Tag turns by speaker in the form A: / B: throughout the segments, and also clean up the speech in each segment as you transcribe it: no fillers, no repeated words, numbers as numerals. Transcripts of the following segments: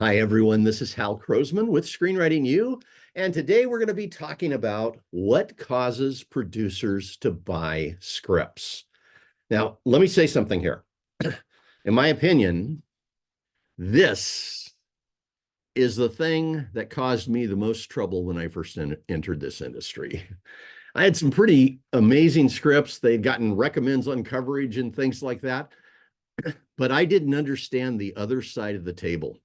A: Hi, everyone. This is Hal Krosman with Screenwriting U, and today we're going to be talking about what causes producers to buy scripts. Now, let me say something here. In my opinion, this is the thing that caused me the most trouble when I first entered this industry. I had some pretty amazing scripts. They'd gotten recommends on coverage and things like that, but I didn't understand the other side of the table.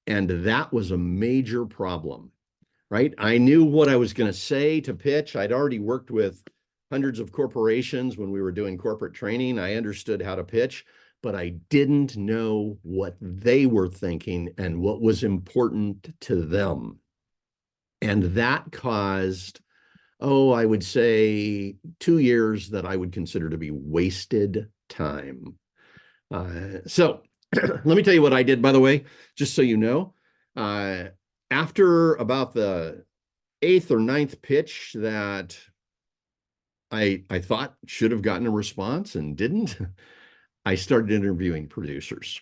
A: And that was a major problem, right? I knew what I was going to say to pitch. I'd already worked with hundreds of corporations when we were doing corporate training. I understood how to pitch, but I didn't know what they were thinking and what was important to them. And that caused, I would say 2 years that I would consider to be wasted time. So let me tell you what I did, by the way, just so you know. After about the 8th or 9th pitch that I thought should have gotten a response and didn't, I started interviewing producers.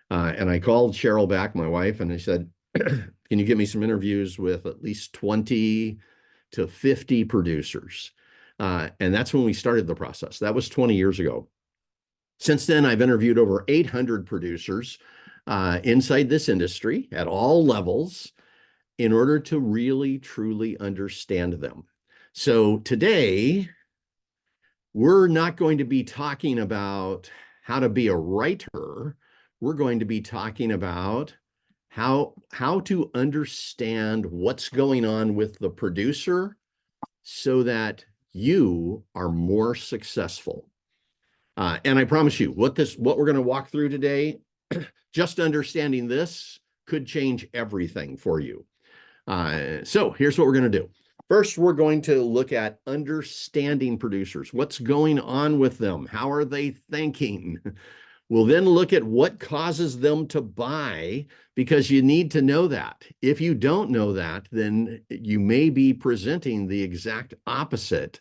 A: And I called Cheryl back, my wife, and I said, can you get me some interviews with at least 20 to 50 producers? And that's when we started the process. That was 20 years ago. Since then, I've interviewed over 800 producers inside this industry at all levels in order to really, truly understand them. So today, we're not going to be talking about how to be a writer. We're going to be talking about how to understand what's going on with the producer so that you are more successful. And I promise you, what we're going to walk through today, just understanding this could change everything for you. So here's what we're going to do. First, we're going to look at understanding producers. What's going on with them? How are they thinking? We'll then look at what causes them to buy, because you need to know that. If you don't know that, then you may be presenting the exact opposite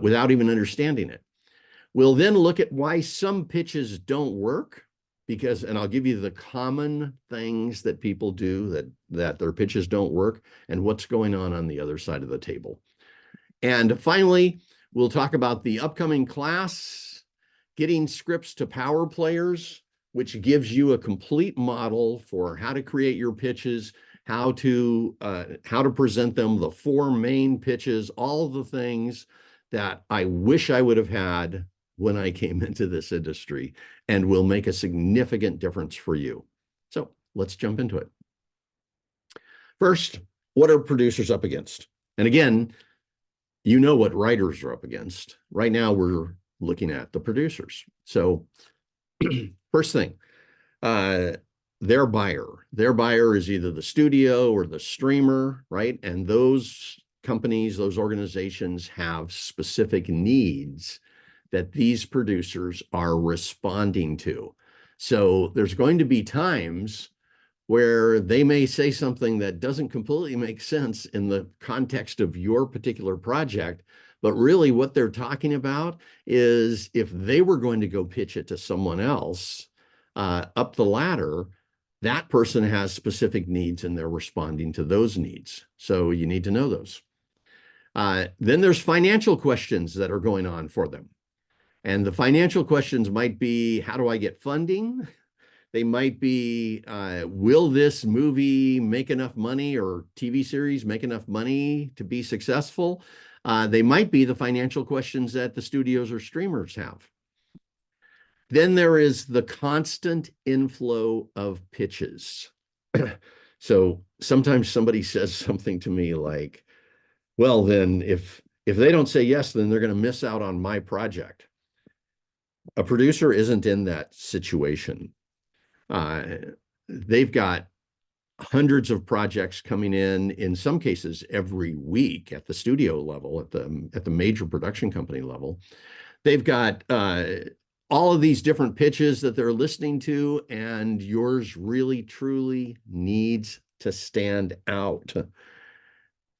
A: without even understanding it. We'll then look at why some pitches don't work, and I'll give you the common things that people do that their pitches don't work and what's going on the other side of the table. And finally, we'll talk about the upcoming class, Getting Scripts to Power Players, which gives you a complete model for how to create your pitches, how to present them, the 4 main pitches, all the things that I wish I would have had when I came into this industry and will make a significant difference for you. So let's jump into it. First, what are producers up against? And again, you know what writers are up against. Right now, we're looking at the producers. So first thing, their buyer. Their buyer is either the studio or the streamer, right? And those companies, those organizations have specific needs that these producers are responding to. So there's going to be times where they may say something that doesn't completely make sense in the context of your particular project, but really what they're talking about is if they were going to go pitch it to someone else up the ladder, that person has specific needs and they're responding to those needs. So you need to know those. Then there's financial questions that are going on for them. And the financial questions might be, how do I get funding? They might be, will this movie make enough money or TV series make enough money to be successful? They might be the financial questions that the studios or streamers have. Then there is the constant inflow of pitches. So sometimes somebody says something to me like, well, then if they don't say yes, then they're going to miss out on my project. A producer isn't in that situation. They've got hundreds of projects coming in some cases every week at the studio level, at the major production company level. They've got all of these different pitches that they're listening to, and yours really, truly needs to stand out.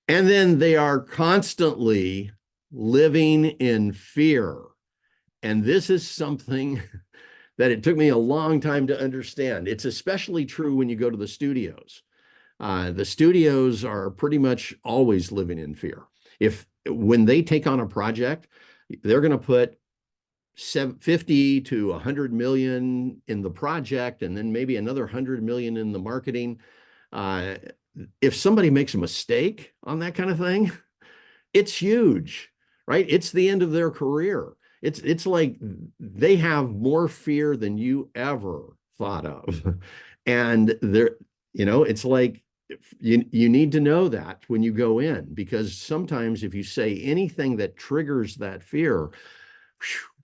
A: And then they are constantly living in fear. And this is something that it took me a long time to understand. It's especially true when you go to the studios. The studios are pretty much always living in fear. If when they take on a project, they're going to put 50 to 100 million in the project, and then maybe another 100 million in the marketing. If somebody makes a mistake on that kind of thing, it's huge, right? It's the end of their career. It's like they have more fear than you ever thought of. And they're, it's like you need to know that when you go in, because sometimes if you say anything that triggers that fear,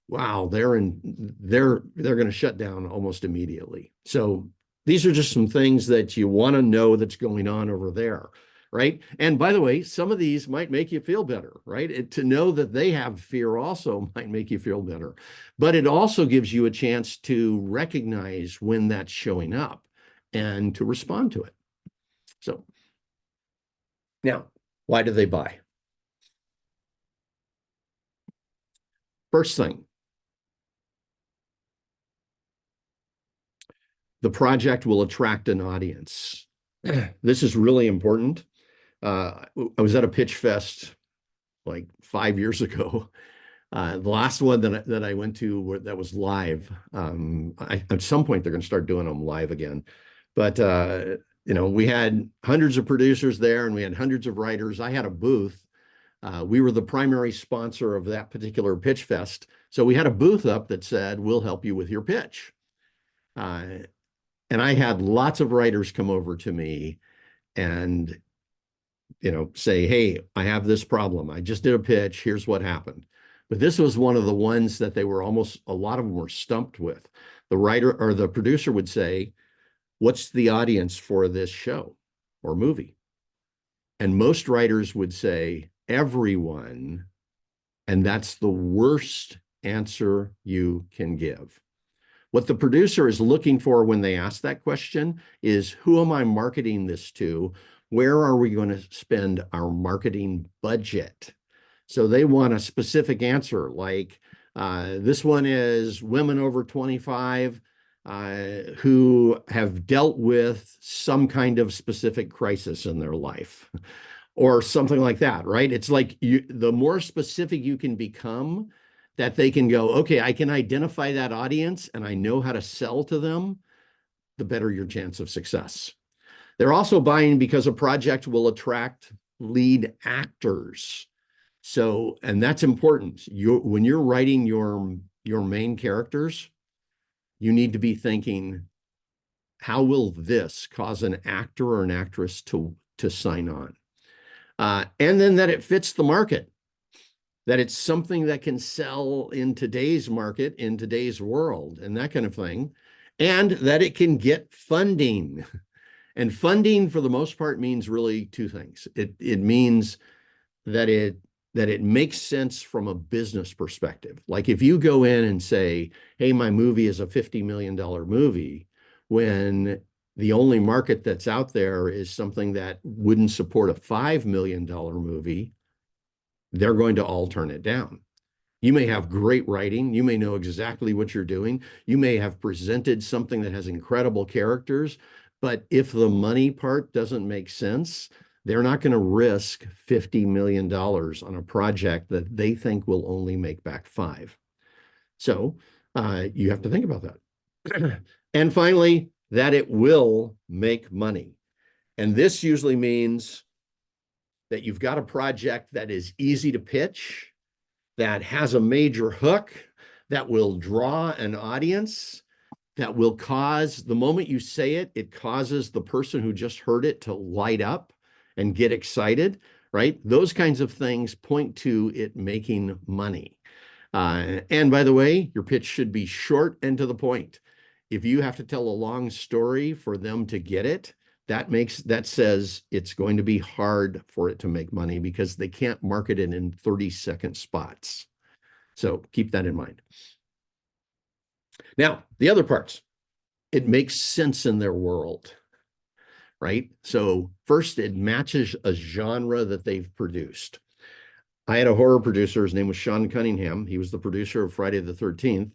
A: wow, they're going to shut down almost immediately. So these are just some things that you want to know that's going on over there, right? And by the way, some of these might make you feel better, right? To know that they have fear also might make you feel better, but it also gives you a chance to recognize when that's showing up and to respond to it. So now, why do they buy? First thing, the project will attract an audience. This is really important. I was at a pitch fest like 5 years ago. The last one that I went to that was live. At some point they're going to start doing them live again. But we had hundreds of producers there, and we had hundreds of writers. I had a booth. We were the primary sponsor of that particular pitch fest. So we had a booth up that said, "We'll help you with your pitch." And I had lots of writers come over to me and, say, "Hey, I have this problem. I just did a pitch. Here's what happened." But this was one of the ones that they were a lot of them were stumped with. The writer or the producer would say, "What's the audience for this show or movie?" And most writers would say, "Everyone." And that's the worst answer you can give. What the producer is looking for when they ask that question is, who am I marketing this to? Where are we going to spend our marketing budget? So they want a specific answer, like this one is women over 25 who have dealt with some kind of specific crisis in their life or something like that, right? It's like the more specific you can become, that they can go, okay, I can identify that audience and I know how to sell to them, the better your chance of success. They're also buying because a project will attract lead actors. So, and that's important. When you're writing your main characters, you need to be thinking, how will this cause an actor or an actress to sign on? And then that it fits the market, that it's something that can sell in today's market, in today's world, and that kind of thing, and that it can get funding. And funding, for the most part, means really two things. It means that it makes sense from a business perspective. Like if you go in and say, "Hey, my movie is a $50 million movie," when the only market that's out there is something that wouldn't support a $5 million movie, they're going to all turn it down. You may have great writing. You may know exactly what you're doing. You may have presented something that has incredible characters, but if the money part doesn't make sense, they're not going to risk $50 million on a project that they think will only make back 5. So you have to think about that. And finally, that it will make money. And this usually means that you've got a project that is easy to pitch, that has a major hook, that will draw an audience, that will cause, the moment you say it, it causes the person who just heard it to light up and get excited, right? Those kinds of things point to it making money. And by the way, your pitch should be short and to the point. If you have to tell a long story for them to get it, that says it's going to be hard for it to make money because they can't market it in 30-second spots. So keep that in mind. Now, the other parts, it makes sense in their world, right? So first, it matches a genre that they've produced. I had a horror producer, his name was Sean Cunningham. He was the producer of Friday the 13th.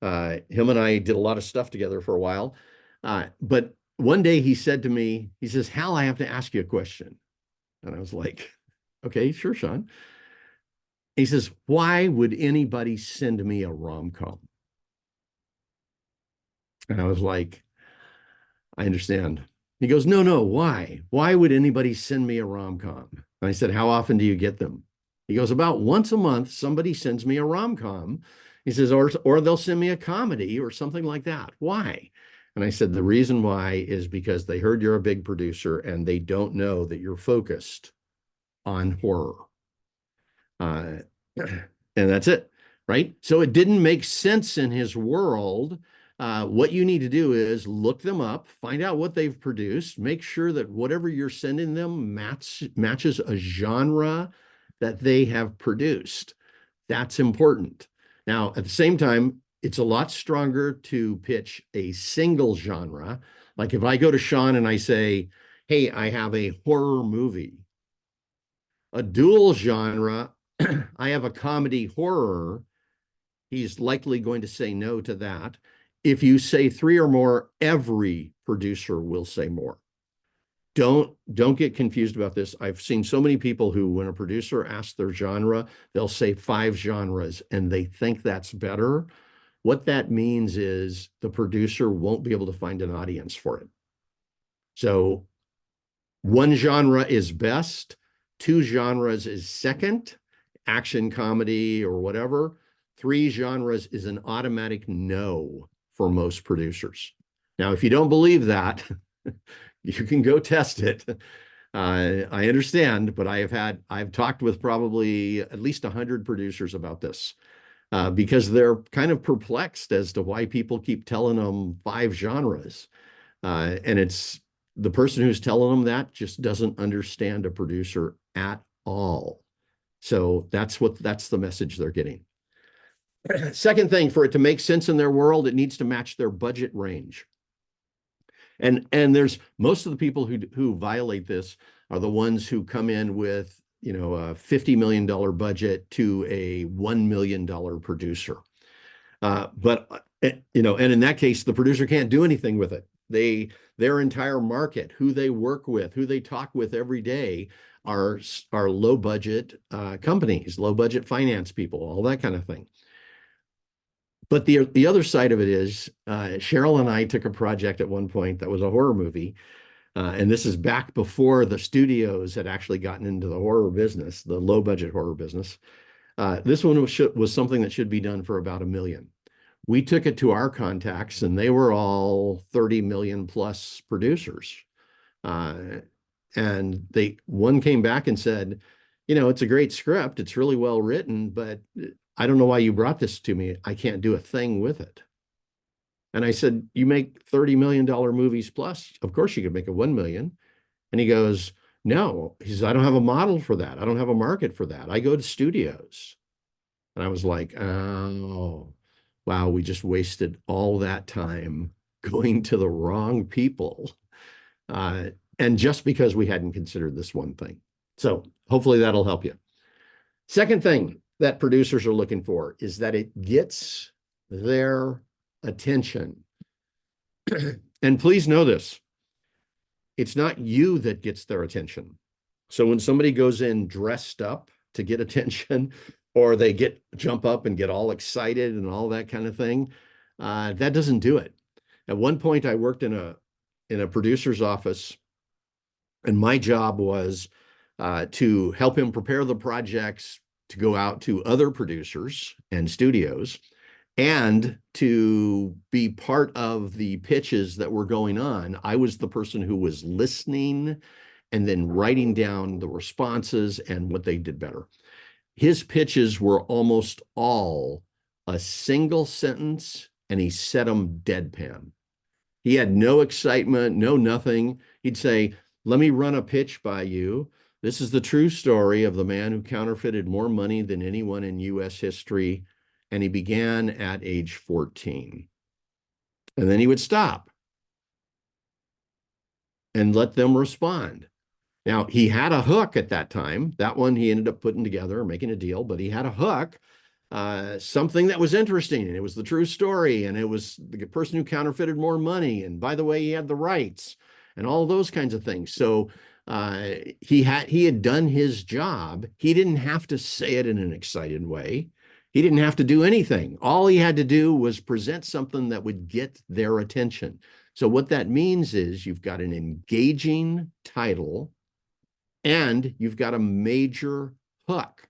A: Him and I did a lot of stuff together for a while. But one day he said to me, he says, Hal, I have to ask you a question. And I was like, okay, sure, Sean. He says, why would anybody send me a rom-com? And I was like, I understand. He goes, no, no, why? Why would anybody send me a rom-com? And I said, how often do you get them? He goes, about once a month, somebody sends me a rom-com. He says, or they'll send me a comedy or something like that. Why? And I said, the reason why is because they heard you're a big producer and they don't know that you're focused on horror. And that's it, right? So it didn't make sense in his world. What you need to do is look them up, find out what they've produced, make sure that whatever you're sending them matches a genre that they have produced. That's important. Now, at the same time, it's a lot stronger to pitch a single genre. Like if I go to Sean and I say, hey, I have a horror movie, a dual genre, I have a comedy horror, he's likely going to say no to that. If you say three or more, every producer will say more. Don't get confused about this. I've seen so many people who, when a producer asks their genre, they'll say 5 genres and they think that's better. What that means is the producer won't be able to find an audience for it. So 1 genre is best, 2 genres is second, action, comedy, or whatever. 3 genres is an automatic no for most producers. Now, if you don't believe that, you can go test it. I understand, but I've talked with probably at least 100 producers about this because they're kind of perplexed as to why people keep telling them 5 genres. And it's the person who's telling them that just doesn't understand a producer at all. So that's the message they're getting. Second thing, for it to make sense in their world, it needs to match their budget range. And there's most of the people who violate this are the ones who come in with, a $50 million budget to a $1 million producer. But and in that case, the producer can't do anything with it. Their entire market, who they work with, who they talk with every day are low budget companies, low budget finance people, all that kind of thing. But the other side of it is Cheryl and I took a project at one point that was a horror movie. And this is back before the studios had actually gotten into the horror business, the low budget horror business. This one was something that should be done for about $1 million. We took it to our contacts and they were all 30 million plus producers. And one came back and said, it's a great script. It's really well written, but I don't know why you brought this to me. I can't do a thing with it. And I said, you make $30 million movies plus. Of course you could make a 1 million. And he goes, no. He says, I don't have a model for that. I don't have a market for that. I go to studios. And I was like, oh, wow, we just wasted all that time going to the wrong people. And just because we hadn't considered this one thing. So hopefully that'll help you. Second thing that producers are looking for is that it gets their attention. And please know this, it's not you that gets their attention. So when somebody goes in dressed up to get attention, or they jump up and get all excited and all that kind of thing, that doesn't do it. At one point, I worked in a producer's office, and my job was to help him prepare the projects to go out to other producers and studios, and to be part of the pitches that were going on. I was the person who was listening and then writing down the responses and what they did better. His pitches were almost all a single sentence, and he said them deadpan. He had no excitement, no nothing. He'd say, let me run a pitch by you. This is the true story of the man who counterfeited more money than anyone in U.S. history, and he began at age 14. And then he would stop and let them respond. Now, he had a hook at that time. That one he ended up putting together, making a deal, but he had a hook. something that was interesting, and it was the true story, and it was the person who counterfeited more money, and by the way, he had the rights, and all those kinds of things. So he had done his job. He didn't have to say it in an excited way. He didn't have to do anything. All he had to do was present something that would get their attention. So what that means is you've got an engaging title and you've got a major hook.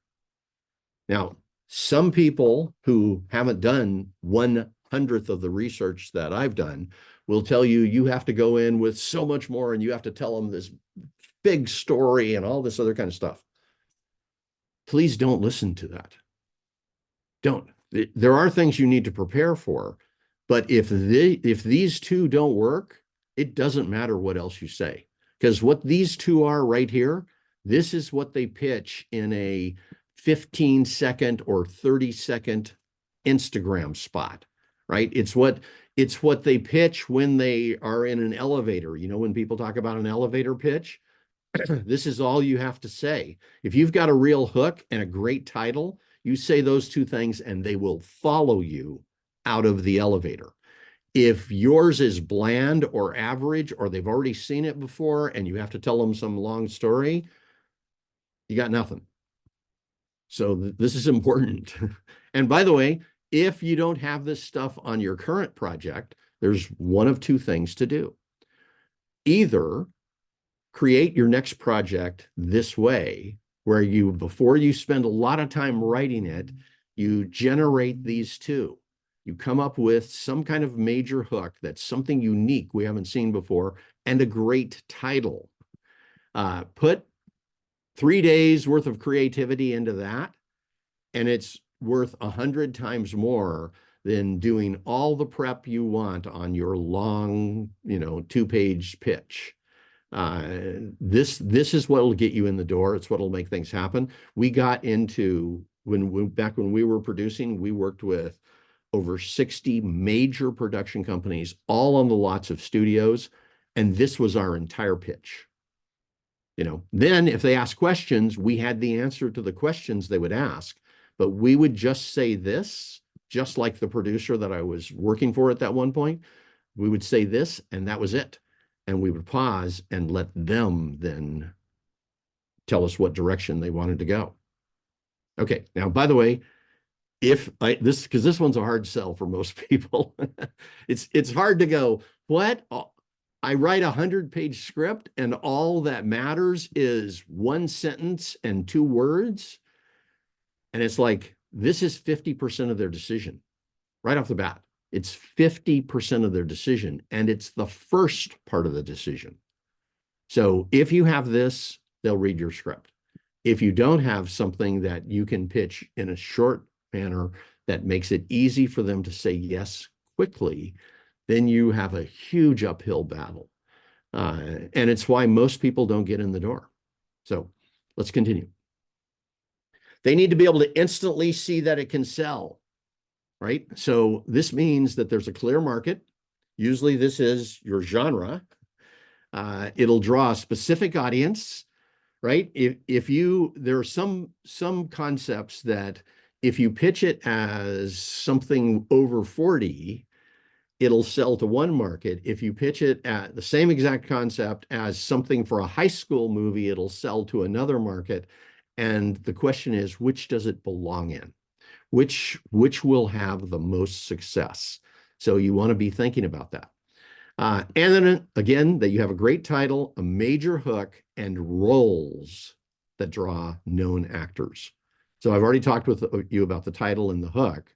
A: Now, some people who haven't done 1/100th of the research that I've done will tell you you have to go in with so much more and you have to tell them this big story and all this other kind of stuff. Please don't listen to that. Don't. There are things you need to prepare for, but if these two don't work, it doesn't matter what else you say. Because what these two are right here, this is what they pitch in a 15-second or 30-second Instagram spot, right? It's what they pitch when they are in an elevator. You know, when people talk about an elevator pitch, this is all you have to say. If you've got a real hook and a great title, you say those two things and they will follow you out of the elevator. If yours is bland or average, or they've already seen it before and you have to tell them some long story, you got nothing. So this is important. And by the way, if you don't have this stuff on your current project, there's one of two things to do. Either create your next project this way, where you, before you spend a lot of time writing it, you generate these two. You come up with some kind of major hook that's something unique we haven't seen before and a great title. Put 3 days worth of creativity into that, and it's worth 100 times more than doing all the prep you want on your long, 2-page pitch. This is what will get you in the door. It's what will make things happen. We got into, back when we were producing, we worked with over 60 major production companies, all on the lots of studios, and this was our entire pitch. Then if they asked questions, we had the answer to the questions they would ask, but we would just say this, just like the producer that I was working for at that one point. We would say this, and that was it. And we would pause and let them then tell us what direction they wanted to go. Okay, now, by the way, because this one's a hard sell for most people. It's hard to go, what? I write a 100-page script and all that matters is 1 sentence and 2 words. And it's like, this is 50% of their decision right off the bat. It's 50% of their decision, and it's the first part of the decision. So if you have this, they'll read your script. If you don't have something that you can pitch in a short manner that makes it easy for them to say yes quickly, then you have a huge uphill battle. And it's why most people don't get in the door. So let's continue. They need to be able to instantly see that it can sell. Right? So this means that there's a clear market. Usually this is your genre. It'll draw a specific audience, right? There are some concepts that if you pitch it as something over 40, it'll sell to one market. If you pitch it at the same exact concept as something for a high school movie, it'll sell to another market. And the question is, which does it belong in? Which will have the most success? So you want to be thinking about that. And then again, that you have a great title, a major hook, and roles that draw known actors. So I've already talked with you about the title and the hook.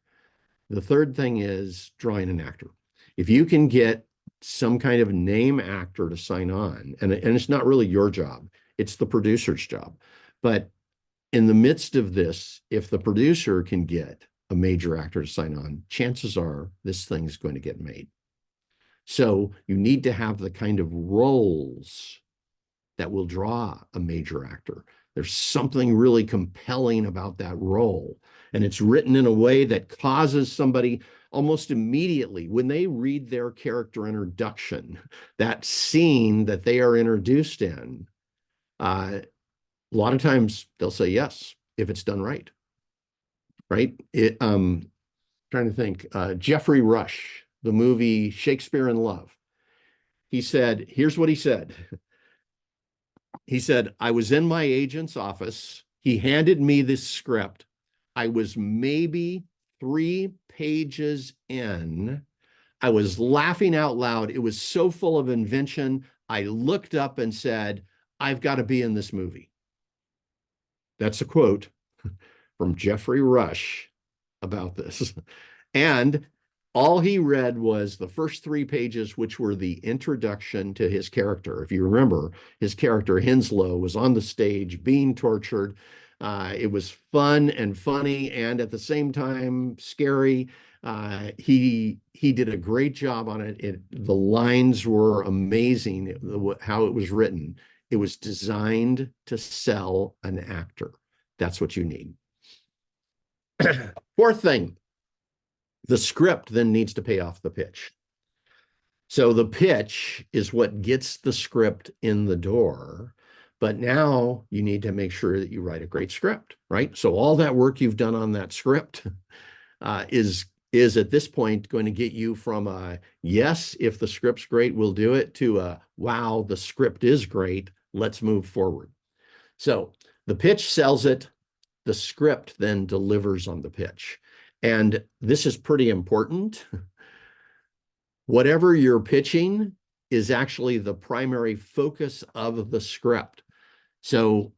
A: The third thing is drawing an actor. If you can get some kind of name actor to sign on, and it's not really your job, it's the producer's job. But in the midst of this, if the producer can get a major actor to sign on, chances are this thing's going to get made. So you need to have the kind of roles that will draw a major actor. There's something really compelling about that role. And it's written in a way that causes somebody almost immediately, when they read their character introduction, that scene that they are introduced in, a lot of times they'll say yes, if it's done right. right? Trying to think, Jeffrey Rush, the movie Shakespeare in Love. He said, here's what he said. He said, I was in my agent's office. He handed me this script. I was maybe 3 pages in. I was laughing out loud. It was so full of invention. I looked up and said, I've got to be in this movie. That's a quote from Jeffrey Rush about this. And all he read was the first 3 pages, which were the introduction to his character. If you remember, his character Henslow was on the stage being tortured. It was fun and funny, and at the same time scary. He did a great job on it. The lines were amazing. How it was written. It was designed to sell an actor. That's what you need. Fourth thing, the script then needs to pay off the pitch. So the pitch is what gets the script in the door. But now you need to make sure that you write a great script, right? So all that work you've done on that script is at this point going to get you from a yes, if the script's great, we'll do it, to a wow, the script is great, let's move forward. So the pitch sells it, the script then delivers on the pitch. And this is pretty important. Whatever you're pitching is actually the primary focus of the script. So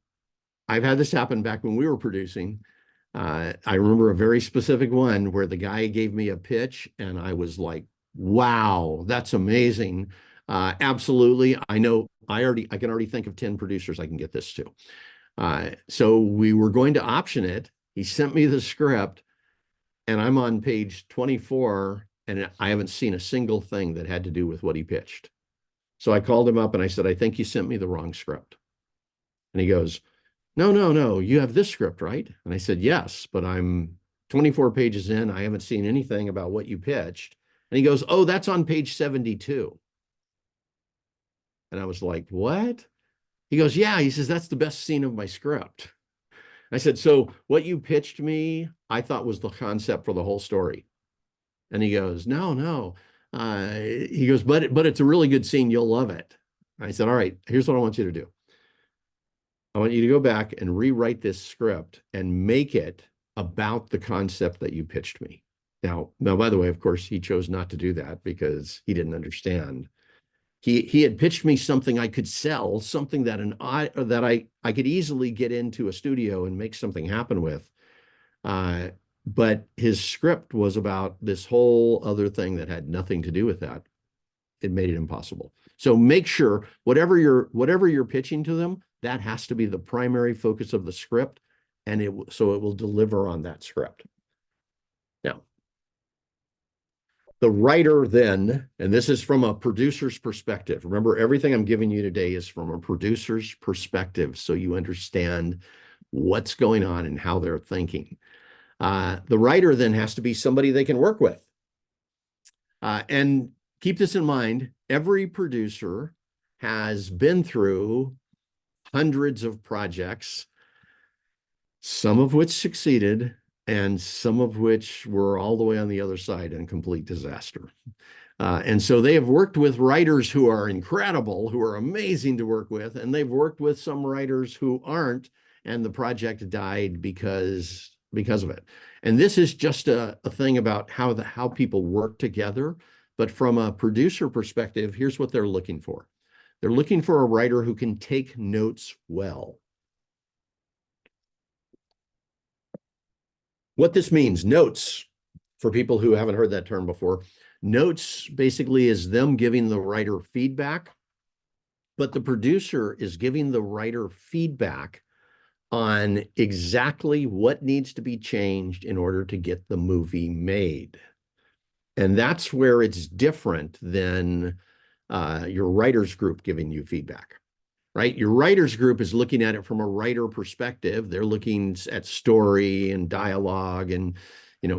A: I've had this happen back when we were producing. I remember a very specific one where the guy gave me a pitch and I was like, wow, that's amazing. Absolutely. I know I can already think of 10 producers I can get this to. So we were going to option it. He sent me the script and I'm on page 24 and I haven't seen a single thing that had to do with what he pitched. So I called him up and I said, I think you sent me the wrong script. And he goes, no, you have this script, right? And I said, yes, but I'm 24 pages in. I haven't seen anything about what you pitched. And he goes, oh, that's on page 72. And I was like, what? He goes, yeah. He says, that's the best scene of my script. I said, so what you pitched me, I thought was the concept for the whole story. And he goes, no. He goes, but it's a really good scene. You'll love it. I said, all right, here's what I want you to do. I want you to go back and rewrite this script and make it about the concept that you pitched me. Now, by the way, of course, he chose not to do that because he didn't understand. He had pitched me something I could sell, something that I could easily get into a studio and make something happen with. But his script was about this whole other thing that had nothing to do with that. It made it impossible. So make sure whatever you're pitching to them, that has to be the primary focus of the script, and so it will deliver on that script. Now, the writer then, and this is from a producer's perspective. Remember, everything I'm giving you today is from a producer's perspective, so you understand what's going on and how they're thinking. The writer then has to be somebody they can work with. And keep this in mind, every producer has been through hundreds of projects, some of which succeeded and some of which were all the way on the other side in complete disaster. And so they have worked with writers who are incredible, who are amazing to work with, and they've worked with some writers who aren't, and the project died because of it. And this is just a thing about how people work together. But from a producer perspective, here's what they're looking for. They're looking for a writer who can take notes well. What this means, notes, for people who haven't heard that term before, notes basically is them giving the writer feedback, but the producer is giving the writer feedback on exactly what needs to be changed in order to get the movie made. And that's where it's different than your writers group giving you feedback, right? Your writers group is looking at it from a writer perspective. They're looking at story and dialogue and,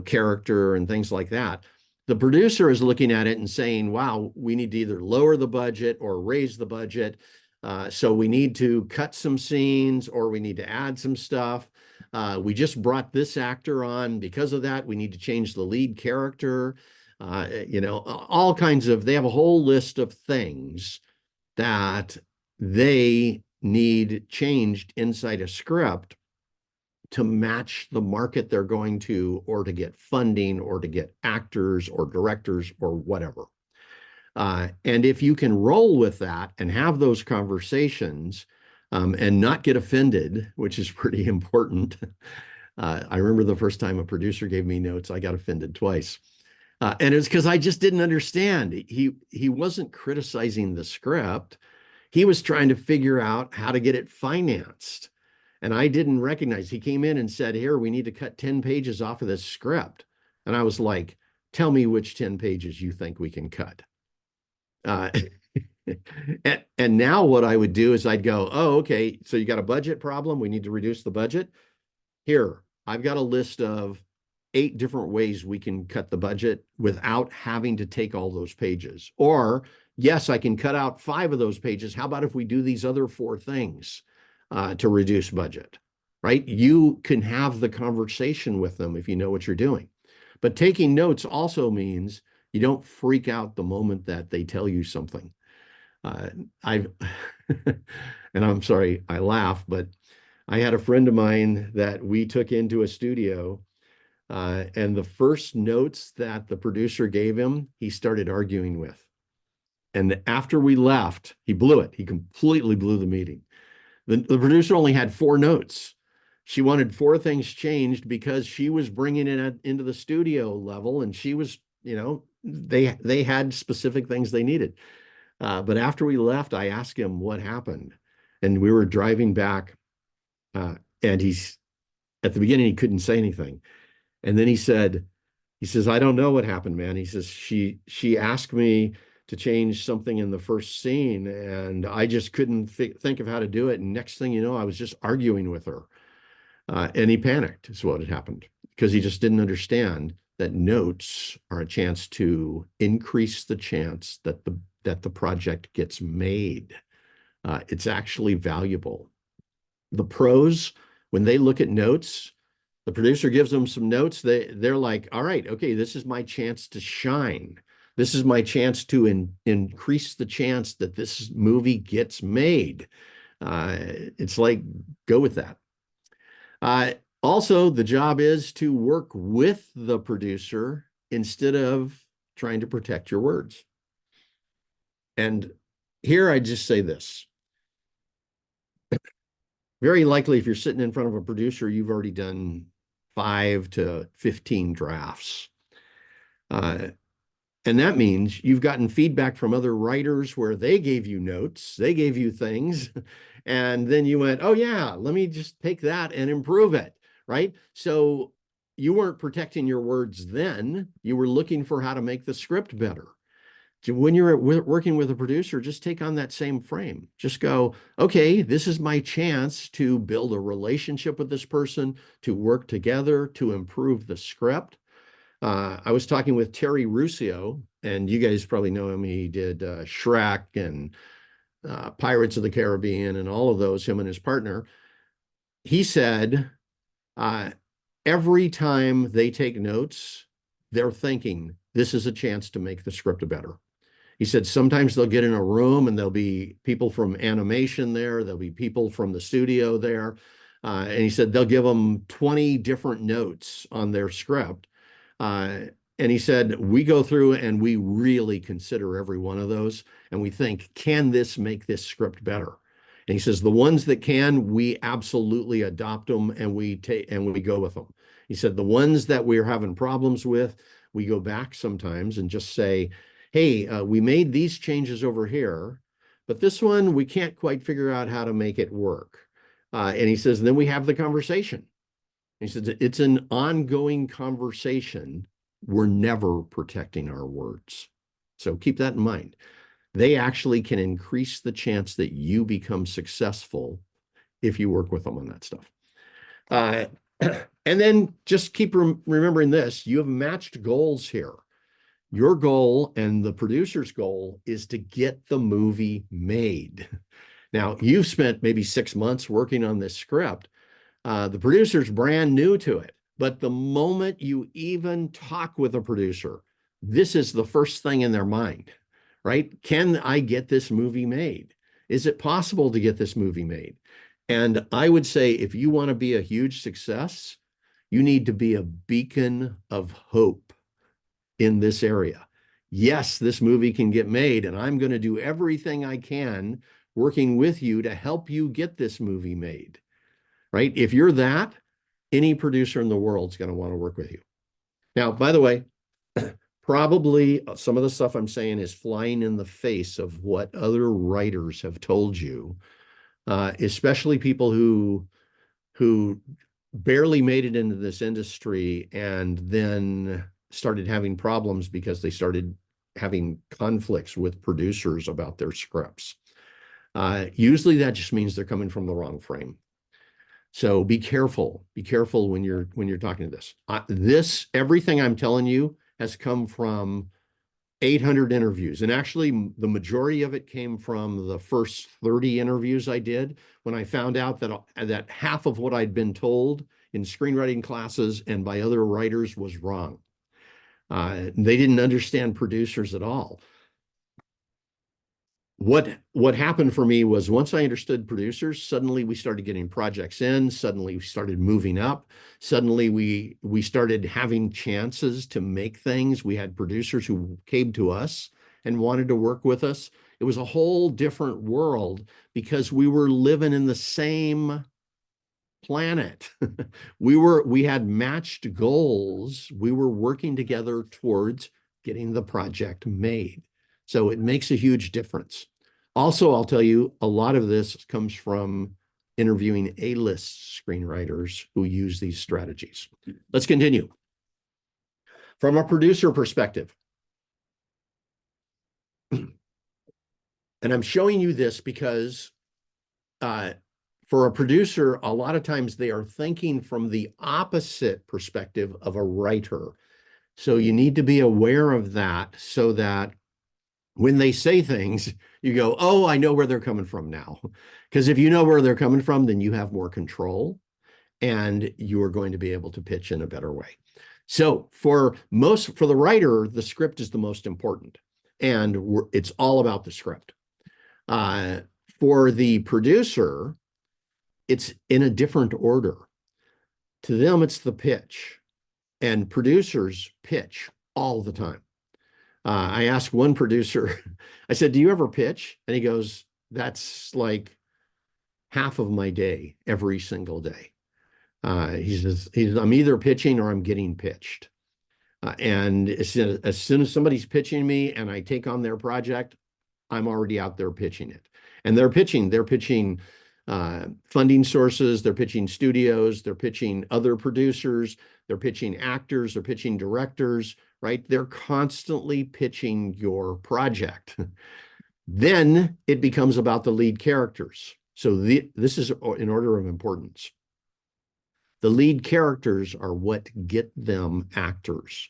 A: character and things like that. The producer is looking at it and saying, wow, we need to either lower the budget or raise the budget. So we need to cut some scenes or we need to add some stuff. We just brought this actor on because of that. We need to change the lead character. All kinds of, they have a whole list of things that they need changed inside a script to match the market they're going to, or to get funding, or to get actors or directors or whatever. And if you can roll with that and have those conversations and not get offended, which is pretty important. I remember the first time a producer gave me notes, I got offended twice. And it's because I just didn't understand. He wasn't criticizing the script. He was trying to figure out how to get it financed. And I didn't recognize. He came in and said, here, we need to cut 10 pages off of this script. And I was like, tell me which 10 pages you think we can cut. And now what I would do is I'd go, oh, okay, so you got a budget problem. We need to reduce the budget. Here, I've got a list of 8 different ways we can cut the budget without having to take all those pages. Or, yes, I can cut out 5 of those pages. How about if we do these other 4 things to reduce budget, right? You can have the conversation with them if you know what you're doing. But taking notes also means you don't freak out the moment that they tell you something. And I'm sorry, I laugh, but I had a friend of mine that we took into a studio, and the first notes that the producer gave him, he started arguing with. And after we left, he blew it. He completely blew the meeting. The producer only had 4 notes. She wanted 4 things changed because she was bringing it into the studio level, and she was, they had specific things they needed. But after we left, I asked him what happened, and we were driving back, and at the beginning, he couldn't say anything. And then he says, I don't know what happened, man. He says, she asked me to change something in the first scene, and I just couldn't think of how to do it. And next thing you know, I was just arguing with her. And he panicked is what had happened, because he just didn't understand that notes are a chance to increase the chance that the project gets made. It's actually valuable. The pros, when they look at notes, the producer gives them some notes. They're like, all right, okay, this is my chance to shine. This is my chance to increase the chance that this movie gets made. It's like, go with that. Also, the job is to work with the producer instead of trying to protect your words. And here I just say this. Very likely, if you're sitting in front of a producer, you've already done 5 to 15 drafts. And that means you've gotten feedback from other writers where they gave you notes, they gave you things, and then you went, oh yeah, let me just take that and improve it, right? So you weren't protecting your words then, you were looking for how to make the script better. When you're working with a producer, just take on that same frame. Just go, okay, this is my chance to build a relationship with this person, to work together, to improve the script. I was talking with Terry Russo, and you guys probably know him. He did Shrek and Pirates of the Caribbean and all of those, him and his partner. He said, every time they take notes, they're thinking, this is a chance to make the script better. He said sometimes they'll get in a room and there'll be people from animation there, there'll be people from the studio there. And he said they'll give them 20 different notes on their script. And he said, we go through and we really consider every one of those. And we think, can this make this script better? And he says, the ones that can, we absolutely adopt them and we go with them. He said, the ones that we're having problems with, we go back sometimes and just say, hey, we made these changes over here, but this one, we can't quite figure out how to make it work. And he says, then we have the conversation. He says, it's an ongoing conversation. We're never protecting our words. So keep that in mind. They actually can increase the chance that you become successful if you work with them on that stuff. And then just keep remembering this, you have matched goals here. Your goal and the producer's goal is to get the movie made. Now, you've spent maybe 6 months working on this script, The producer's brand new to it. But the moment you even talk with a producer, this is the first thing in their mind, right? Can I get this movie made? Is it possible to get this movie made? And I would say if you want to be a huge success, you need to be a beacon of hope in this area. Yes, this movie can get made, and I'm going to do everything I can working with you to help you get this movie made, right? If you're that, any producer in the world is going to want to work with you. Now, by the way, probably some of the stuff I'm saying is flying in the face of what other writers have told you, especially people who barely made it into this industry and then started having problems because they started having conflicts with producers about their scripts. Usually that just means they're coming from the wrong frame. So be careful. Be careful when you're talking to this. Everything I'm telling you has come from 800 interviews. And actually, the majority of it came from the first 30 interviews I did when I found out that half of what I'd been told in screenwriting classes and by other writers was wrong. They didn't understand producers at all. What happened for me was once I understood producers, suddenly we started getting projects in, suddenly we started moving up, suddenly we started having chances to make things. We had producers who came to us and wanted to work with us. It was a whole different world because we were living in the same planet. We had matched goals. We were working together towards getting the project made. So it makes a huge difference. Also, I'll tell you, a lot of this comes from interviewing A-list screenwriters who use these strategies. Let's continue. From a producer perspective, and I'm showing you this because for a producer, a lot of times they are thinking from the opposite perspective of a writer. So you need to be aware of that so that when they say things, you go, oh, I know where they're coming from now. Because if you know where they're coming from, then you have more control and you are going to be able to pitch in a better way. So for the writer, the script is the most important, and it's all about the script. For the producer, it's in a different order. To them, it's the pitch, and producers pitch all the time. I asked one producer, I said, do you ever pitch? And he goes, that's like half of my day, every single day. He says, I'm either pitching or I'm getting pitched. And as soon as somebody's pitching me and I take on their project, I'm already out there pitching it. And they're pitching funding sources, they're pitching studios, they're pitching other producers, they're pitching actors, they're pitching directors, right? They're constantly pitching your project. Then it becomes about the lead characters. So this is in order of importance. The lead characters are what get them actors.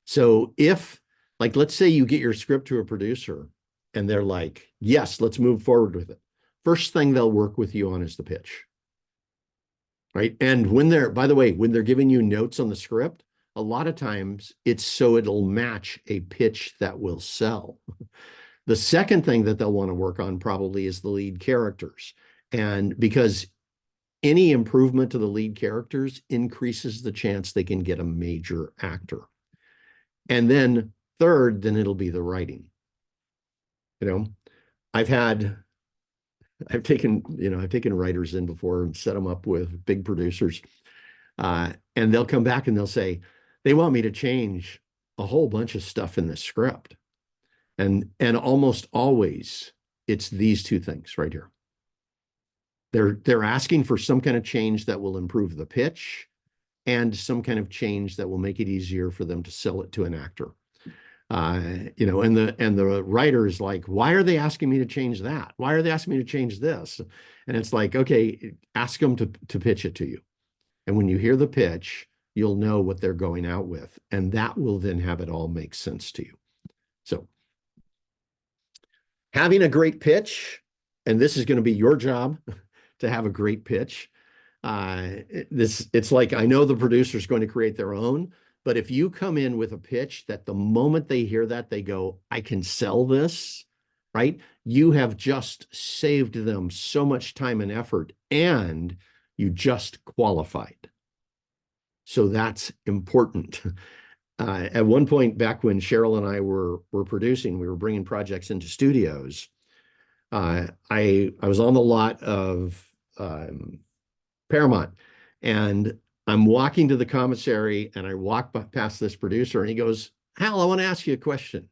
A: So if, like, let's say you get your script to a producer and they're like, yes, let's move forward with it. First thing they'll work with you on is the pitch, right? And by the way, when they're giving you notes on the script, a lot of times it's so it'll match a pitch that will sell. The second thing that they'll want to work on probably is the lead characters. And because any improvement to the lead characters increases the chance they can get a major actor. And then third, then it'll be the writing. I've taken writers in before and set them up with big producers. And they'll come back and they'll say, they want me to change a whole bunch of stuff in the script. And almost always it's these two things right here. They're asking for some kind of change that will improve the pitch and some kind of change that will make it easier for them to sell it to an actor. And the writer is like, why are they asking me to change that? Why are they asking me to change this? And it's like, okay, ask them to pitch it to you. And when you hear the pitch, you'll know what they're going out with. And that will then have it all make sense to you. So having a great pitch, and this is going to be your job to have a great pitch. It's like, I know the producer's going to create their own, but if you come in with a pitch that the moment they hear that, they go, I can sell this, right? You have just saved them so much time and effort, and you just qualified. So that's important. At one point back when Cheryl and I were producing, we were bringing projects into studios. I was on the lot of Paramount, and I'm walking to the commissary, and I walk past this producer, and he goes, Hal, I want to ask you a question.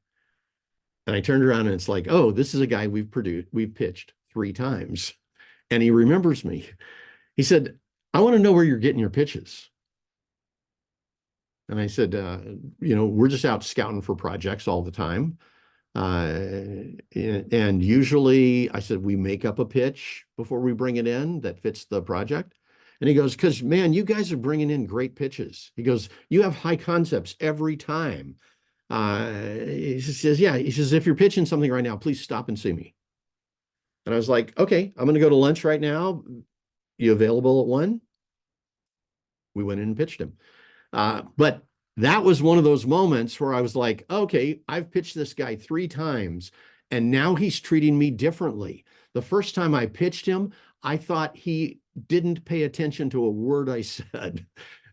A: And I turned around, and it's like, oh, this is a guy we've pitched 3 times, and he remembers me. He said, I want to know where you're getting your pitches. And I said, we're just out scouting for projects all the time. And usually I said, we make up a pitch before we bring it in that fits the project. And he goes, because man, you guys are bringing in great pitches. He goes, you have high concepts every time. He says, yeah, he says, if you're pitching something right now, please stop and see me. And I was like, okay, I'm going to go to lunch right now. You available at 1? We went in and pitched him. But that was one of those moments where I was like, okay, I've pitched this guy 3 times, and now he's treating me differently. The first time I pitched him, I thought he didn't pay attention to a word I said.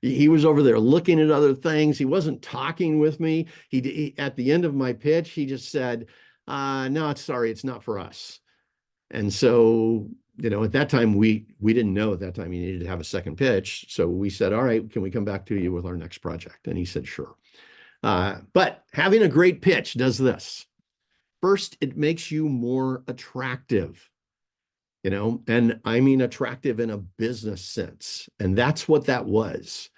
A: He was over there looking at other things. He wasn't talking with me. He at the end of my pitch, he just said, no, sorry, it's not for us. And so, at that time, we didn't know at that time he needed to have a second pitch. So we said, all right, can we come back to you with our next project? And he said, sure. But having a great pitch does this. First, it makes you more attractive, and I mean attractive in a business sense. And that's what that was.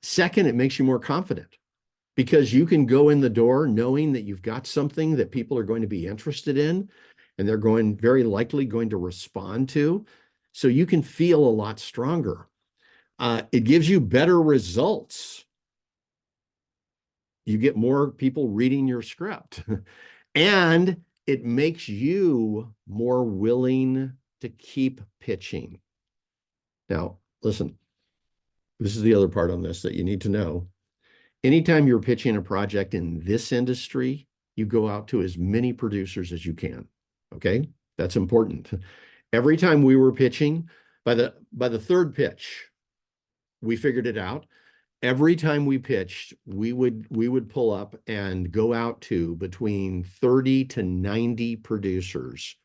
A: Second, it makes you more confident because you can go in the door knowing that you've got something that people are going to be interested in, and they're very likely going to respond to. So you can feel a lot stronger. It gives you better results. You get more people reading your script. And it makes you more willing to keep pitching. Now, listen, this is the other part on this that you need to know. Anytime you're pitching a project in this industry, you go out to as many producers as you can. Okay, that's important. Every time we were pitching, by the 3rd pitch, we figured it out. Every time we pitched, we would pull up and go out to between 30 to 90 producers,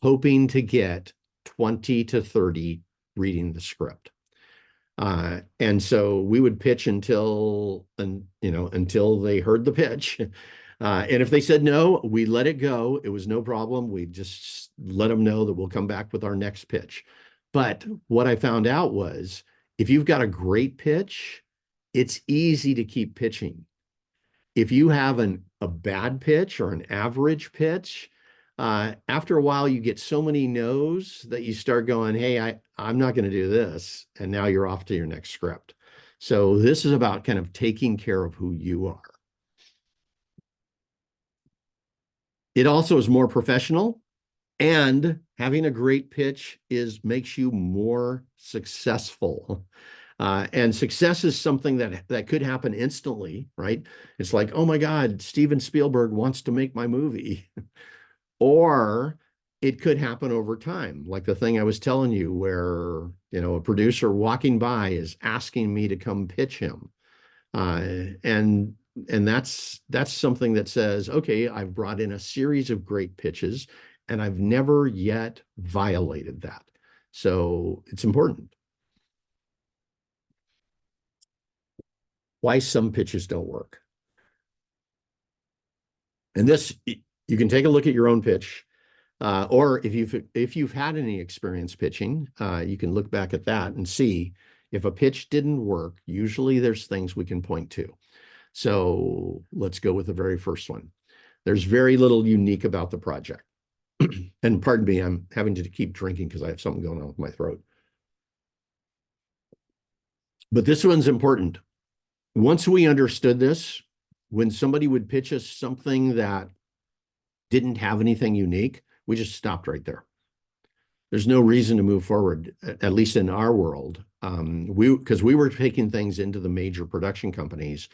A: hoping to get 20 to 30 reading the script. And so we would pitch until they heard the pitch. And if they said no, we let it go. It was no problem. We just let them know that we'll come back with our next pitch. But what I found out was, if you've got a great pitch, it's easy to keep pitching. If you have a bad pitch or an average pitch, after a while you get so many no's that you start going, hey, I'm not going to do this. And now you're off to your next script. So this is about kind of taking care of who you are. It also is more professional, and having a great pitch makes you more successful. And success is something that could happen instantly, right? It's like, oh my God, Steven Spielberg wants to make my movie. Or it could happen over time, like the thing I was telling you where, a producer walking by is asking me to come pitch him. And that's something that says, okay, I've brought in a series of great pitches, and I've never yet violated that. So it's important. Why some pitches don't work. And this, you can take a look at your own pitch, or if you've had any experience pitching, you can look back at that and see if a pitch didn't work. Usually there's things we can point to. So let's go with the very first one. There's very little unique about the project. And pardon me, I'm having to keep drinking because I have something going on with my throat. But this one's important. Once we understood this, when somebody would pitch us something that didn't have anything unique, we just stopped right there. there's no reason to move forward, at least in our world. Because we were taking things into the major production companies,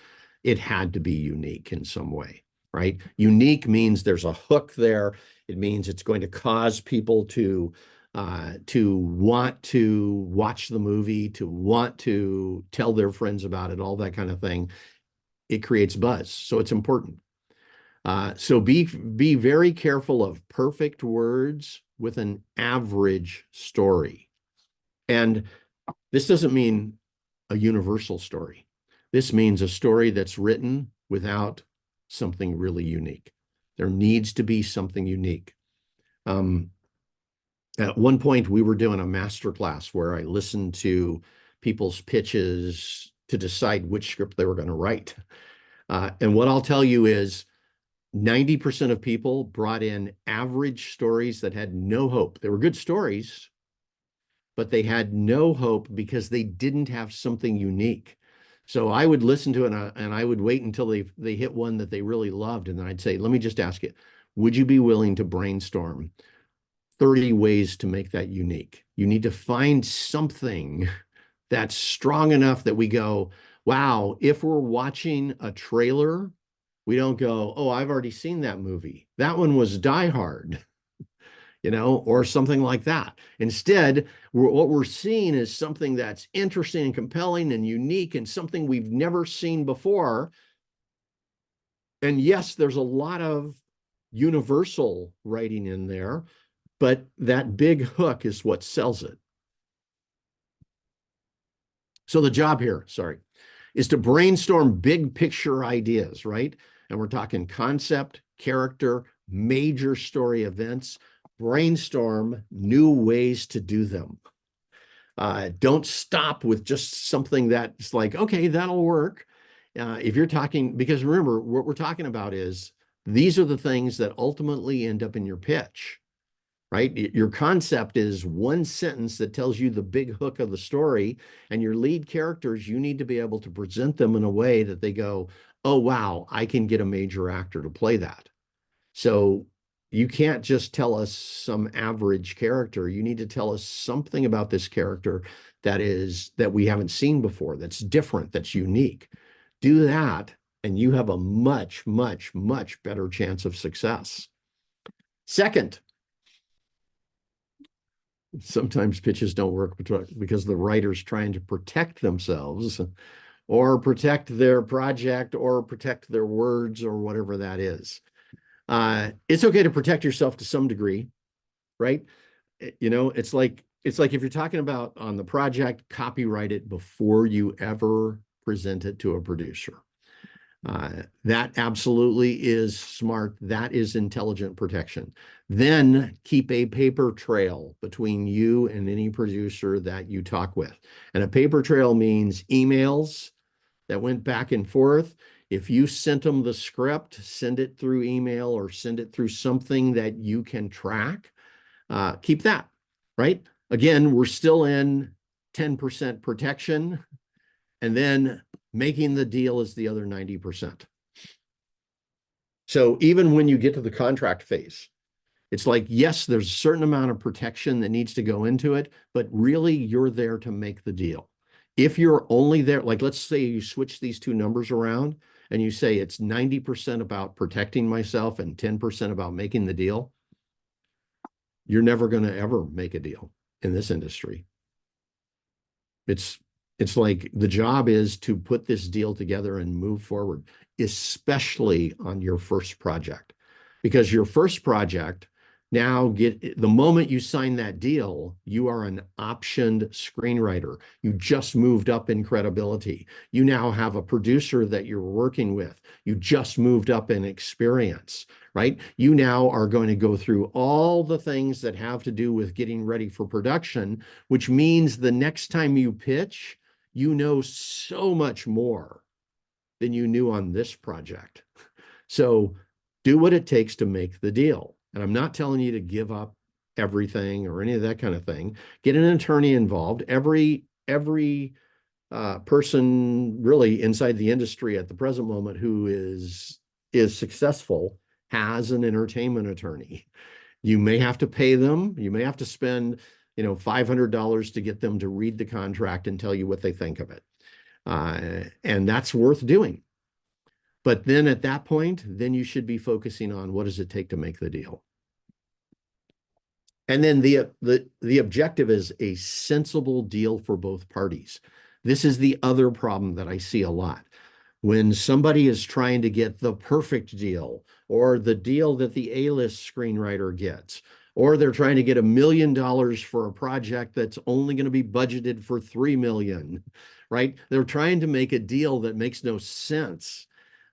A: it had to be unique in some way, right? Unique means there's a hook there. It means it's going to cause people to want to watch the movie, to want to tell their friends about it, all that kind of thing. It creates buzz, so it's important. So be very careful of perfect words with an average story. And this doesn't mean a universal story. This means a story that's written without something really unique. There needs to be something unique. At one point, we were doing a master class where I listened to people's pitches to decide which script they were going to write. And what I'll tell you is 90% of people brought in average stories that had no hope. They were good stories, but they had no hope because they didn't have something unique. So I would listen to it and I would wait until they hit one that they really loved. And then I'd say, let me just ask you, would you be willing to brainstorm 30 ways to make that unique? You need to find something that's strong enough that we go, wow, if we're watching a trailer, we don't go, oh, I've already seen that movie. That one was Die Hard, or something like that. Instead, what we're seeing is something that's interesting and compelling and unique and something we've never seen before. And yes, there's a lot of universal writing in there, but that big hook is what sells it. So the job here, is to brainstorm big picture ideas, right? And we're talking concept, character, major story events. Brainstorm new ways to do them. Don't stop with just something that's like, okay, that'll work. If you're talking, because remember, what we're talking about is these are the things that ultimately end up in your pitch, right? Your concept is one sentence that tells you the big hook of the story, and your lead characters, you need to be able to present them in a way that they go, oh, wow, I can get a major actor to play that. So you can't just tell us some average character. You need to tell us something about this character that we haven't seen before, that's different, that's unique. Do that, and you have a much, much, much better chance of success. Second, sometimes pitches don't work because the writer's trying to protect themselves or protect their project or protect their words or whatever that is. It's okay to protect yourself to some degree, right? It's like if you're talking about on the project, copyright it before you ever present it to a producer. That absolutely is smart. That is intelligent protection. Then keep a paper trail between you and any producer that you talk with. And a paper trail means emails that went back and forth. If you sent them the script, send it through email or send it through something that you can track. Keep that, right? Again, we're still in 10% protection, and then making the deal is the other 90%. So even when you get to the contract phase, it's like, yes, there's a certain amount of protection that needs to go into it, but really you're there to make the deal. If you're only there, like let's say you switch these two numbers around and you say it's 90% about protecting myself and 10% about making the deal, you're never going to ever make a deal in this industry. It's like the job is to put this deal together and move forward, especially on your first project, because your first project now the moment you sign that deal, you are an optioned screenwriter. You just moved up in credibility. You now have a producer that you're working with. You just moved up in experience, right? You now are going to go through all the things that have to do with getting ready for production, which means the next time you pitch, you know so much more than you knew on this project. So do what it takes to make the deal. And I'm not telling you to give up everything or any of that kind of thing. Get an attorney involved. Every person really inside the industry at the present moment who is successful has an entertainment attorney. You may have to pay them. You may have to spend, $500 to get them to read the contract and tell you what they think of it. And that's worth doing. But then at that point, then you should be focusing on what does it take to make the deal. And then the objective is a sensible deal for both parties. This is the other problem that I see a lot. When somebody is trying to get the perfect deal, or the deal that the A-list screenwriter gets, or they're trying to get $1 million for a project that's only going to be budgeted for $3 million, right? They're trying to make a deal that makes no sense.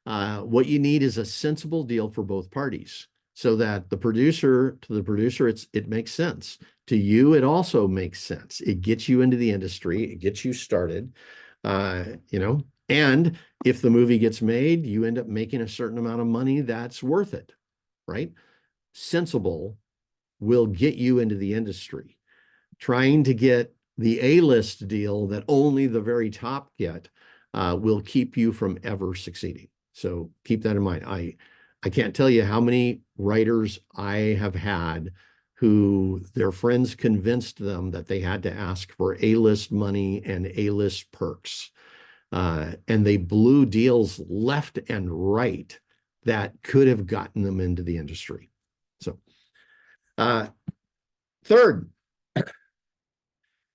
A: What you need is a sensible deal for both parties, so that to the producer, it makes sense. To you, it also makes sense. It gets you into the industry, it gets you started, and if the movie gets made, you end up making a certain amount of money that's worth it, right? Sensible will get you into the industry. Trying to get the A-list deal that only the very top get will keep you from ever succeeding. So keep that in mind. I can't tell you how many writers I have had who their friends convinced them that they had to ask for A-list money and A-list perks. And they blew deals left and right that could have gotten them into the industry. So, third,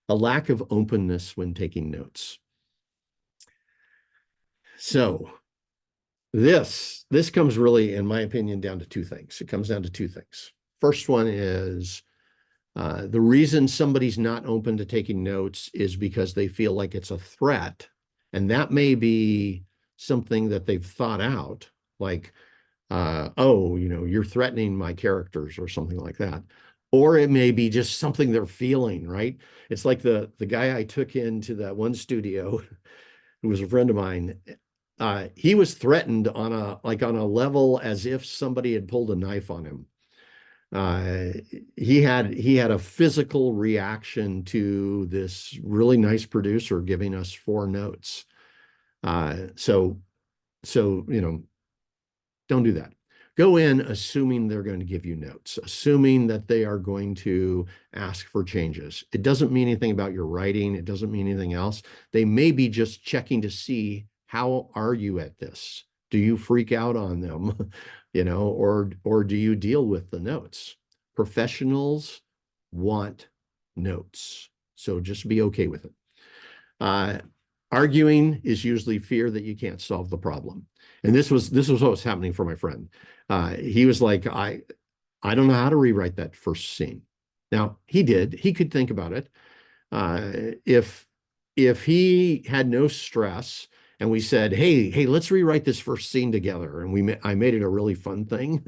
A: a lack of openness when taking notes. So this comes really, in my opinion, down to two things. It comes down to two things. First one is the reason somebody's not open to taking notes is because they feel like it's a threat. And that may be something that they've thought out, like, oh, you're threatening my characters or something like that. Or it may be just something they're feeling, right? It's like the guy I took into that one studio, who was a friend of mine. He was threatened on a level as if somebody had pulled a knife on him. He had a physical reaction to this really nice producer giving us 4 notes. So don't do that. Go in assuming they're going to give you notes, assuming that they are going to ask for changes. It doesn't mean anything about your writing. It doesn't mean anything else. They may be just checking to see, how are you at this? Do you freak out on them? Or do you deal with the notes? Professionals want notes. So just be okay with it. Arguing is usually fear that you can't solve the problem. And this was what was happening for my friend. He was like, I don't know how to rewrite that first scene. Now, he could think about it. If he had no stress and we said, hey, let's rewrite this first scene together, and I made it a really fun thing,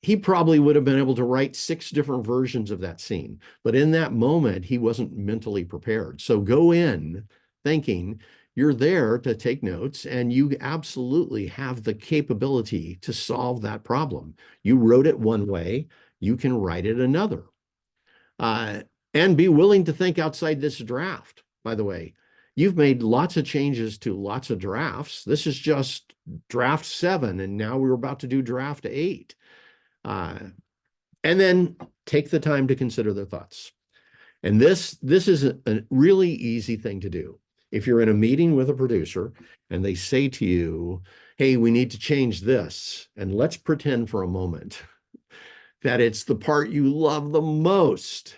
A: he probably would have been able to write 6 different versions of that scene. But in that moment, he wasn't mentally prepared. So go in thinking you're there to take notes, and you absolutely have the capability to solve that problem. You wrote it one way, you can write it another. And be willing to think outside this draft, by the way. You've made lots of changes to lots of drafts. This is just draft 7, and now we're about to do draft 8. And then take the time to consider their thoughts. And this is a really easy thing to do. If you're in a meeting with a producer and they say to you, hey, we need to change this, and let's pretend for a moment that it's the part you love the most.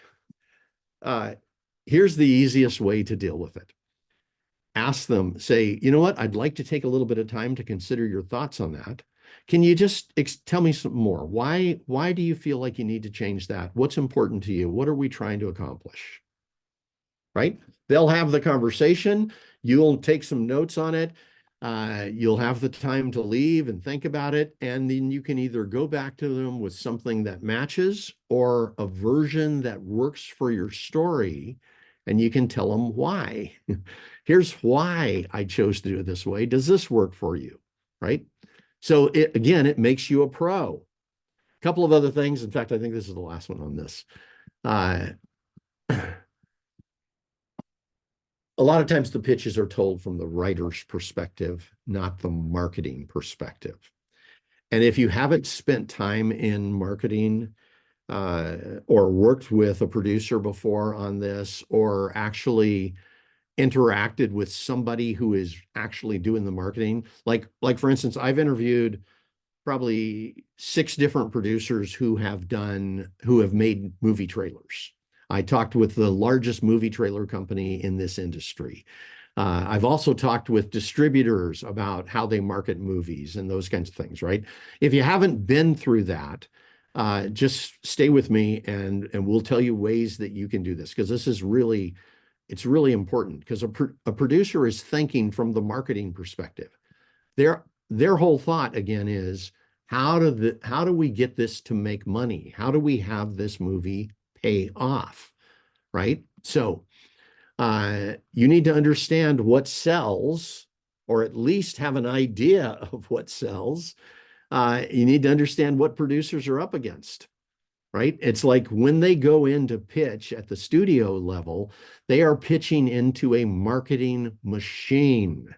A: Here's the easiest way to deal with it. Ask them, say, you know what, I'd like to take a little bit of time to consider your thoughts on that. Can you just tell me some more? Why do you feel like you need to change that? What's important to you? What are we trying to accomplish? Right? They'll have the conversation. You'll take some notes on it. You'll have the time to leave and think about it. And then you can either go back to them with something that matches or a version that works for your story. And you can tell them why. Here's why I chose to do it this way. Does this work for you? Right? So it makes you a pro. A couple of other things. In fact, I think this is the last one on this. A lot of times the pitches are told from the writer's perspective, not the marketing perspective. And if you haven't spent time in marketing, or worked with a producer before on this, or actually interacted with somebody who is actually doing the marketing. Like for instance, I've interviewed probably 6 different producers who have made movie trailers. I talked with the largest movie trailer company in this industry. I've also talked with distributors about how they market movies and those kinds of things, right? If you haven't been through that, just stay with me and we'll tell you ways that you can do this, because it's really important, because a producer is thinking from the marketing perspective. Their whole thought again is, how do we get this to make money? How do we have this movie pay off? Right? So you need to understand what sells, or at least have an idea of what sells. You need to understand what producers are up against, right? It's like when they go in to pitch at the studio level, they are pitching into a marketing machine.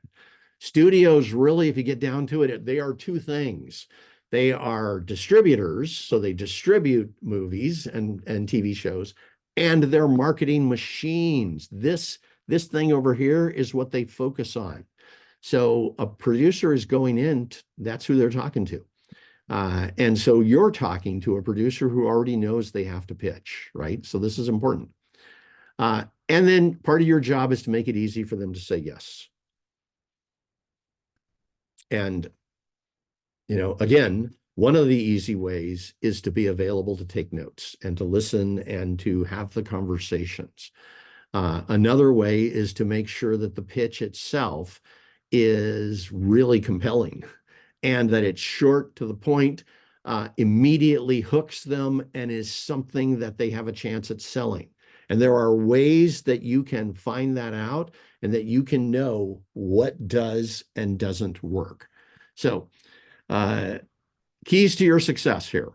A: Studios, really, if you get down to it, they are 2 things. They are distributors, so they distribute movies and TV shows, and they're marketing machines. This thing over here is what they focus on. So a producer is going in, that's who they're talking to. And so you're talking to a producer who already knows they have to pitch, right? So this is important. And then part of your job is to make it easy for them to say yes. And, again, one of the easy ways is to be available to take notes and to listen and to have the conversations. Another way is to make sure that the pitch itself is really compelling and that it's short, to the point, immediately hooks them, and is something that they have a chance at selling. And there are ways that you can find that out and that you can know what does and doesn't work. So, keys to your success here.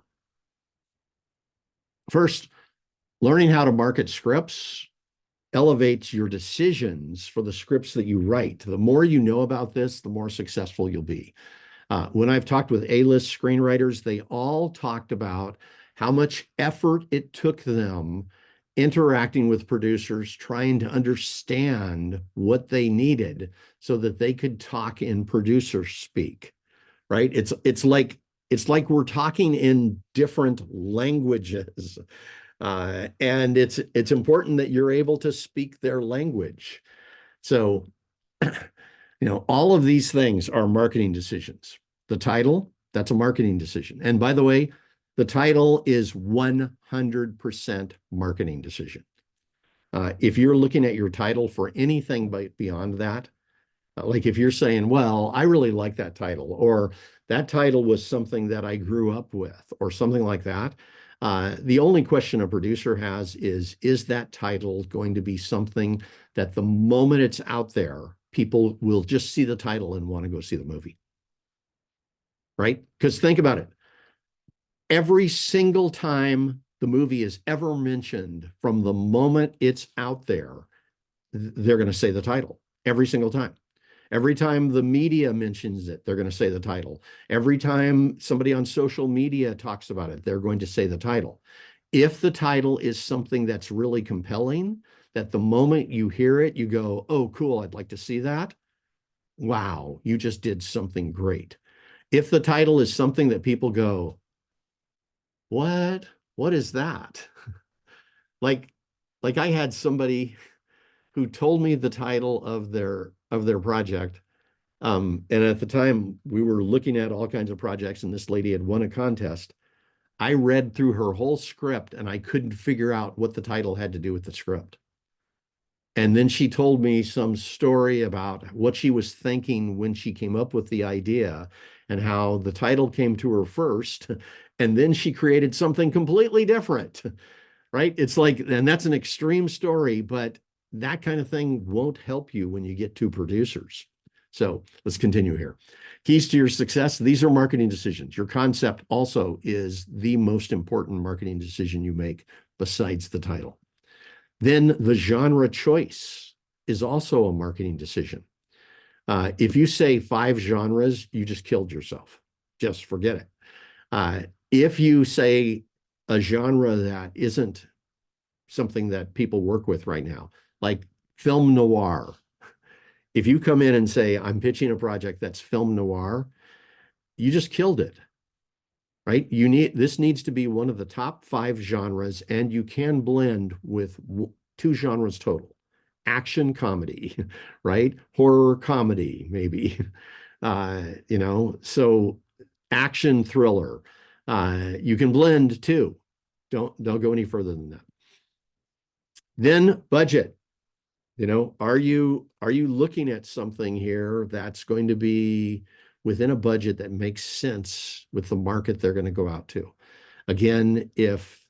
A: First, learning how to market scripts elevates your decisions for the scripts that you write. The more you know about this, the more successful you'll be. When I've talked with A-list screenwriters, they all talked about how much effort it took them interacting with producers, trying to understand what they needed so that they could talk in producer speak, right? It's like we're talking in different languages. And it's important that you're able to speak their language. So, all of these things are marketing decisions. The title, that's a marketing decision. And by the way, the title is 100% marketing decision. If you're looking at your title for anything beyond that, like if you're saying, well, I really like that title, or that title was something that I grew up with, or something like that, the only question a producer has is that title going to be something that the moment it's out there, people will just see the title and want to go see the movie, right? Because think about it. Every single time the movie is ever mentioned, from the moment it's out there, they're going to say the title every single time. Every time the media mentions it, they're going to say the title. Every time somebody on social media talks about it, they're going to say the title. If the title is something that's really compelling, that the moment you hear it, you go, oh, cool, I'd like to see that. Wow, you just did something great. If the title is something that people go, what? What is that? Like I had somebody who told me the title of their project. And at the time, we were looking at all kinds of projects, and this lady had won a contest. I read through her whole script, and I couldn't figure out what the title had to do with the script. And then she told me some story about what she was thinking when she came up with the idea, and how the title came to her first, and then she created something completely different, right? It's like, and that's an extreme story, but that kind of thing won't help you when you get to producers. So let's continue here. Keys to your success. These are marketing decisions. Your concept also is the most important marketing decision you make besides the title. Then the genre choice is also a marketing decision. If you say 5 genres, you just killed yourself. Just forget it. If you say a genre that isn't something that people work with right now, like film noir. If you come in and say, I'm pitching a project that's film noir, you just killed it, right? This needs to be one of the top 5 genres, and you can blend with 2 genres total. Action comedy, right? Horror comedy, maybe. So action thriller. You can blend too. Don't go any further than that. Then budget. Are you looking at something here that's going to be within a budget that makes sense with the market they're going to go out to? Again, if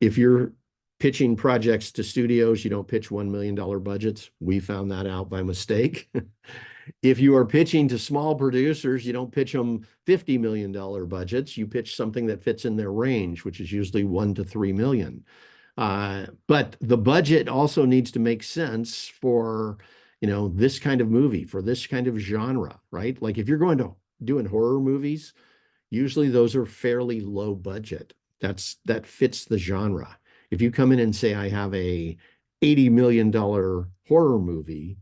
A: you're pitching projects to studios, you don't pitch $1 million budgets. We found that out by mistake. If you are pitching to small producers, you don't pitch them $50 million budgets. You pitch something that fits in their range, which is usually 1 to 3 million. But the budget also needs to make sense for, this kind of movie, for this kind of genre, right? Like if you're going to doing horror movies, usually those are fairly low budget. That fits the genre. If you come in and say, I have a $80 million horror movie,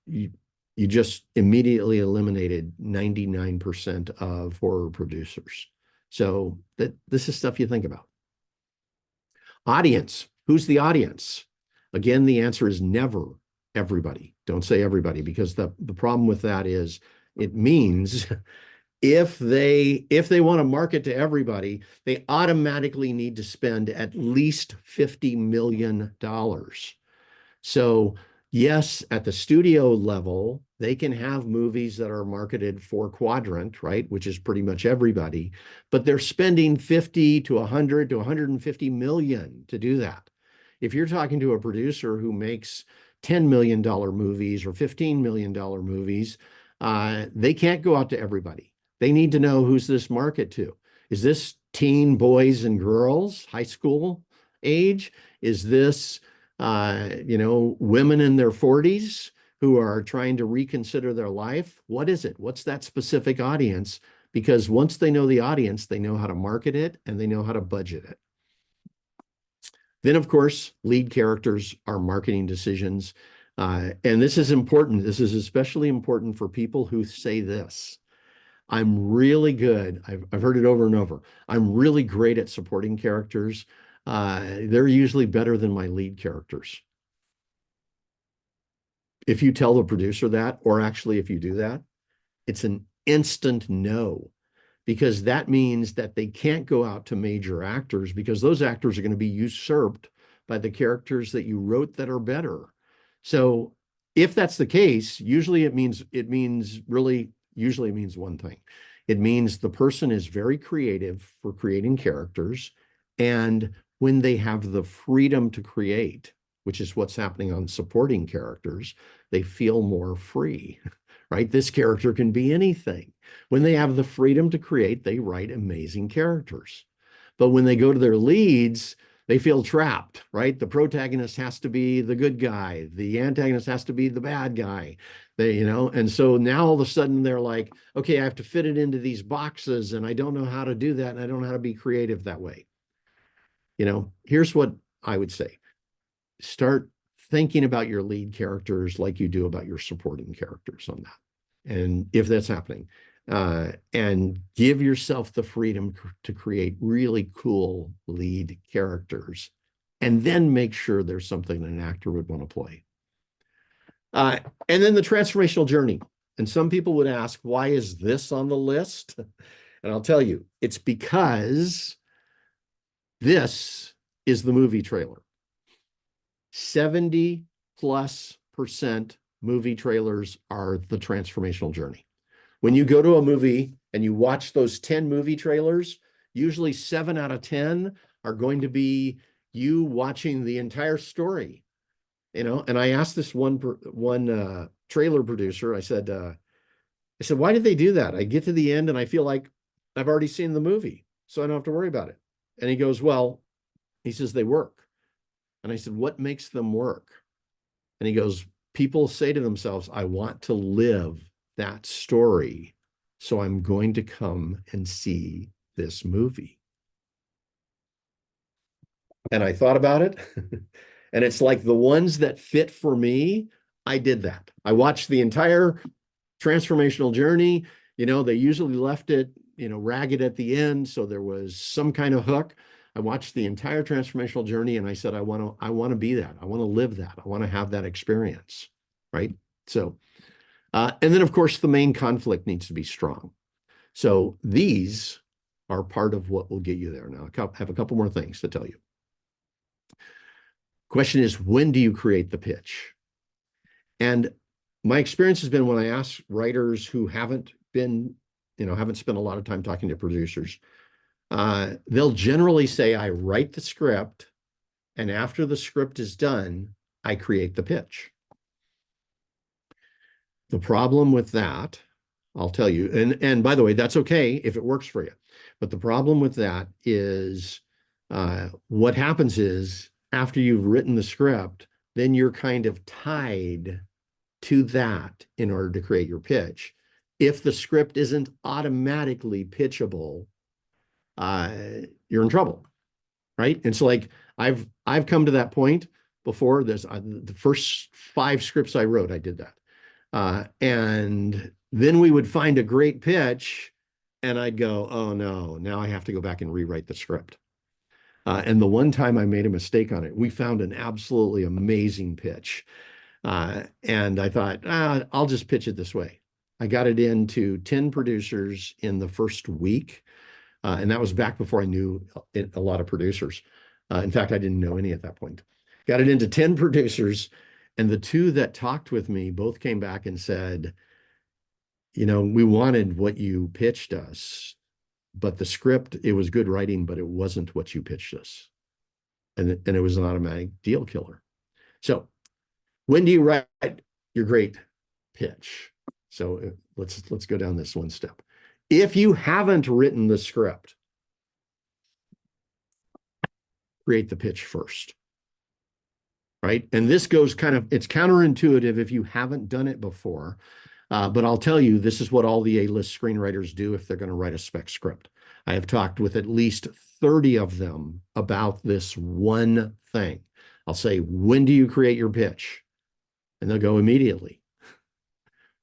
A: you just immediately eliminated 99% of horror producers. So this is stuff you think about. Audience. Who's the audience? Again, the answer is never everybody. Don't say everybody, because the problem with that is it means if they want to market to everybody, they automatically need to spend at least $50 million. So yes, at the studio level, they can have movies that are marketed for quadrant, right? Which is pretty much everybody, but they're spending 50 to 100 to 150 million to do that. If you're talking to a producer who makes $10 million movies or $15 million movies, they can't go out to everybody. They need to know, who's this market to? Is this teen boys and girls, high school age? Is this women in their 40s who are trying to reconsider their life? What is it? What's that specific audience? Because once they know the audience, they know how to market it and they know how to budget it. Then, of course, lead characters are marketing decisions. And this is important. This is especially important for people who say this: I'm really good. I've heard it over and over. I'm really great at supporting characters. They're usually better than my lead characters. If you tell the producer that, or actually if you do that, it's an instant no, because that means that they can't go out to major actors, because those actors are going to be usurped by the characters that you wrote that are better. So if that's the case, usually it means one thing. It means the person is very creative for creating characters, and when they have the freedom to create, which is what's happening on supporting characters, they feel more free, right? This character can be anything. When they have the freedom to create, they write amazing characters. But when they go to their leads, they feel trapped, right? The protagonist has to be the good guy. The antagonist has to be the bad guy. And so now all of a sudden they're like, okay, I have to fit it into these boxes, and I don't know how to do that, and I don't know how to be creative that way. Here's what I would say. Start thinking about your lead characters like you do about your supporting characters on that. And if that's happening, and give yourself the freedom to create really cool lead characters, and then make sure there's something an actor would want to play. And then the transformational journey. And some people would ask, why is this on the list? And I'll tell you, it's because this is the movie trailer. 70+% movie trailers are the transformational journey. When you go to a movie and you watch those 10 movie trailers, usually 7 out of 10 are going to be you watching the entire story. And I asked this one trailer producer, I said, why did they do that? I get to the end and I feel like I've already seen the movie, so I don't have to worry about it. And he goes, well, he says, they work. And I said, what makes them work? And he goes, people say to themselves, I want to live that story, so I'm going to come and see this movie. And I thought about it. And it's like the ones that fit for me, I did that. I watched the entire transformational journey. They usually left it, ragged at the end. So there was some kind of hook. I watched the entire transformational journey and I said, I want to be that. I want to live that. I want to have that experience. Right. So, and then of course, the main conflict needs to be strong. So these are part of what will get you there. Now, I have a couple more things to tell you. Question is, when do you create the pitch? And my experience has been when I ask writers who haven't spent a lot of time talking to producers, they'll generally say, I write the script, and after the script is done, I create the pitch. The problem with that, I'll tell you, and by the way, that's okay if it works for you. But the problem with that is what happens is after you've written the script, then you're kind of tied to that in order to create your pitch. If the script isn't automatically pitchable, you're in trouble, right? And so like I've come to that point before. There's the first 5 scripts I wrote, I did that. And then we would find a great pitch and I'd go, oh no, now I have to go back and rewrite the script. And the one time I made a mistake on it, we found an absolutely amazing pitch. And I thought, I'll just pitch it this way. I got it into 10 producers in the first week. And that was back before I knew a lot of producers. In fact, I didn't know any at that point. Got it into 10 producers. And the 2 that talked with me both came back and said, we wanted what you pitched us, but the script, it was good writing, but it wasn't what you pitched us. And it was an automatic deal killer. So when do you write your great pitch? So let's go down this one step. If you haven't written the script, create the pitch first. Right? And this goes it's counterintuitive if you haven't done it before. But I'll tell you, this is what all the A-list screenwriters do if they're going to write a spec script. I have talked with at least 30 of them about this one thing. I'll say, when do you create your pitch? And they'll go, immediately,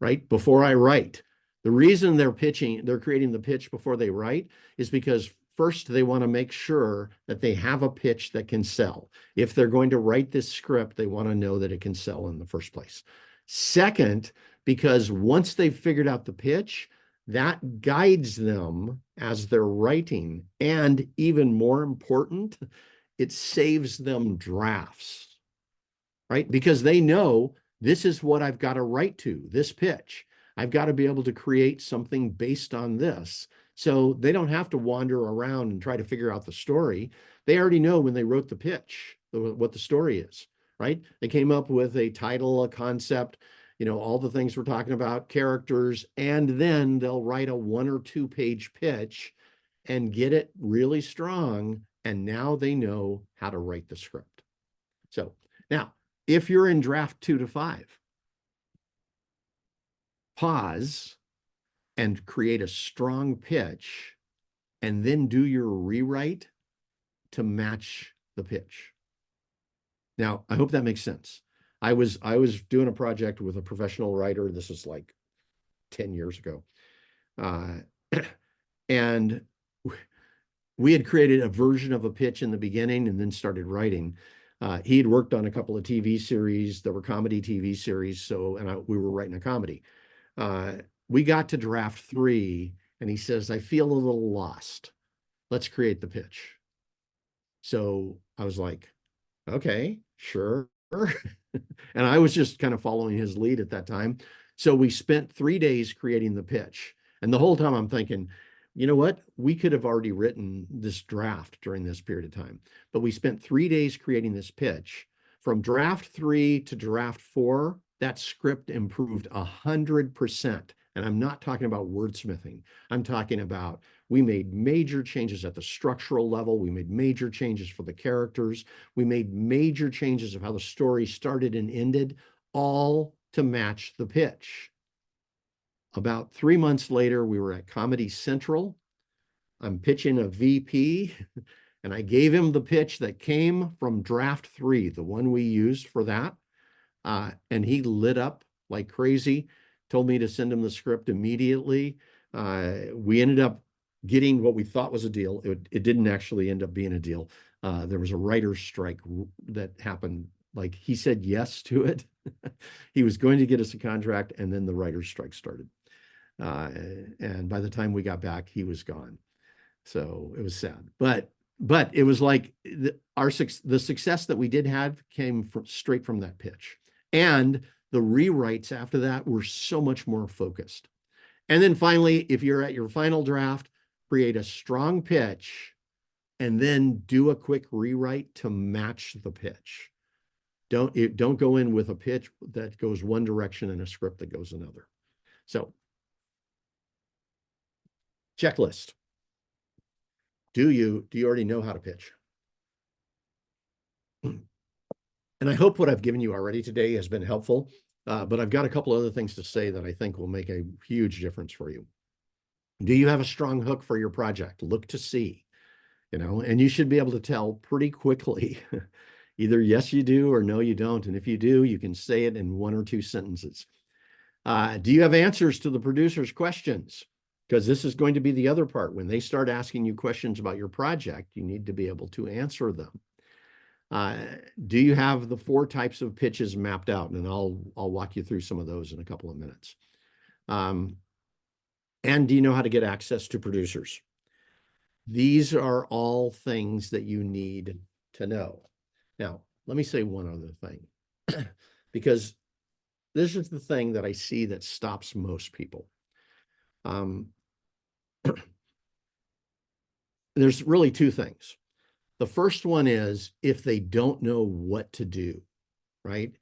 A: right? Before I write. The reason they're creating the pitch before they write is because first they want to make sure that they have a pitch that can sell. If they're going to write this script, they want to know that it can sell in the first place. Second, because once they've figured out the pitch, that guides them as they're writing. And even more important, it saves them drafts, right? Because they know this is what I've got to write to, this pitch. I've got to be able to create something based on this. So they don't have to wander around and try to figure out the story. They already know when they wrote the pitch, what the story is, right? They came up with a title, a concept, all the things we're talking about, characters, and then they'll write a 1 or 2 page pitch and get it really strong. And now they know how to write the script. So now, if you're in draft 2 to 5, pause and create a strong pitch and then do your rewrite to match the pitch. Now, I hope that makes sense. I was doing a project with a professional writer. This is like 10 years ago. And we had created a version of a pitch in the beginning and then started writing. He had worked on a couple of TV series that were comedy TV series. So, we were writing a comedy. We got to draft 3 and he says, I feel a little lost. Let's create the pitch. So I was like, okay, sure. And I was just kind of following his lead at that time. So we spent 3 days creating the pitch. And the whole time I'm thinking, you know what? We could have already written this draft during this period of time. But we spent 3 days creating this pitch. From draft 3 to draft 4, that script improved 100%. And I'm not talking about wordsmithing. I'm talking about we made major changes at the structural level. We made major changes for the characters. We made major changes of how the story started and ended, all to match the pitch. About 3 months later, we were at Comedy Central. I'm pitching a VP, and I gave him the pitch that came from draft 3, the one we used for that. And he lit up like crazy, told me to send him the script immediately. We ended up getting what we thought was a deal. It didn't actually end up being a deal. There was a writer's strike that happened. Like, he said yes to it. He was going to get us a contract, and then the writer's strike started. And by the time we got back, he was gone. So it was sad. But it was like the success that we did have came straight from that pitch. And the rewrites after that were so much more focused. And then finally, if you're at your final draft, create a strong pitch and then do a quick rewrite to match the pitch. Don't go in with a pitch that goes one direction and a script that goes another. So, checklist. Do you already know how to pitch? And I hope what I've given you already today has been helpful, but I've got a couple other things to say that I think will make a huge difference for you. Do you have a strong hook for your project? Look to see, and you should be able to tell pretty quickly, either yes, you do, or no, you don't. And if you do, you can say it in 1 or 2 sentences. Do you have answers to the producer's questions? Because this is going to be the other part. When they start asking you questions about your project, you need to be able to answer them. Do you have the 4 types of pitches mapped out? And I'll walk you through some of those in a couple of minutes. And do you know how to get access to producers? These are all things that you need to know. Now, let me say one other thing, because this is the thing that I see that stops most people. There's really 2 things. The first one is if they don't know what to do, right?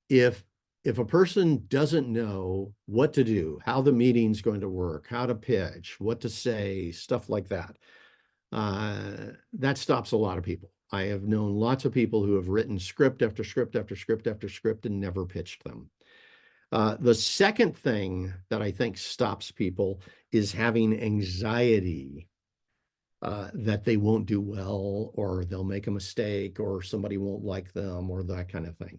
A: If a person doesn't know what to do, how the meeting's going to work, how to pitch, what to say, stuff like that, that stops a lot of people. I have known lots of people who have written script after script after script after script and never pitched them. The second thing that I think stops people is having anxiety that they won't do well, or they'll make a mistake, or somebody won't like them, or that kind of thing.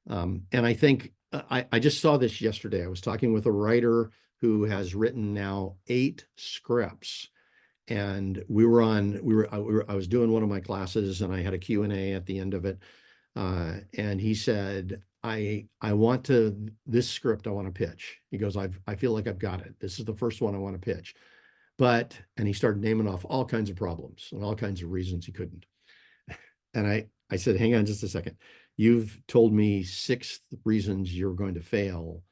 A: And I think I just saw this yesterday. I was talking with a writer who has written now 8 scripts, and I was doing one of my classes, and I had a Q&A at the end of it, and he said, this script I want to pitch. He goes, I feel like I've got it. This is the first one I want to pitch. And he started naming off all kinds of problems and all kinds of reasons he couldn't. And I said, hang on just a second. You've told me 6 reasons you're going to fail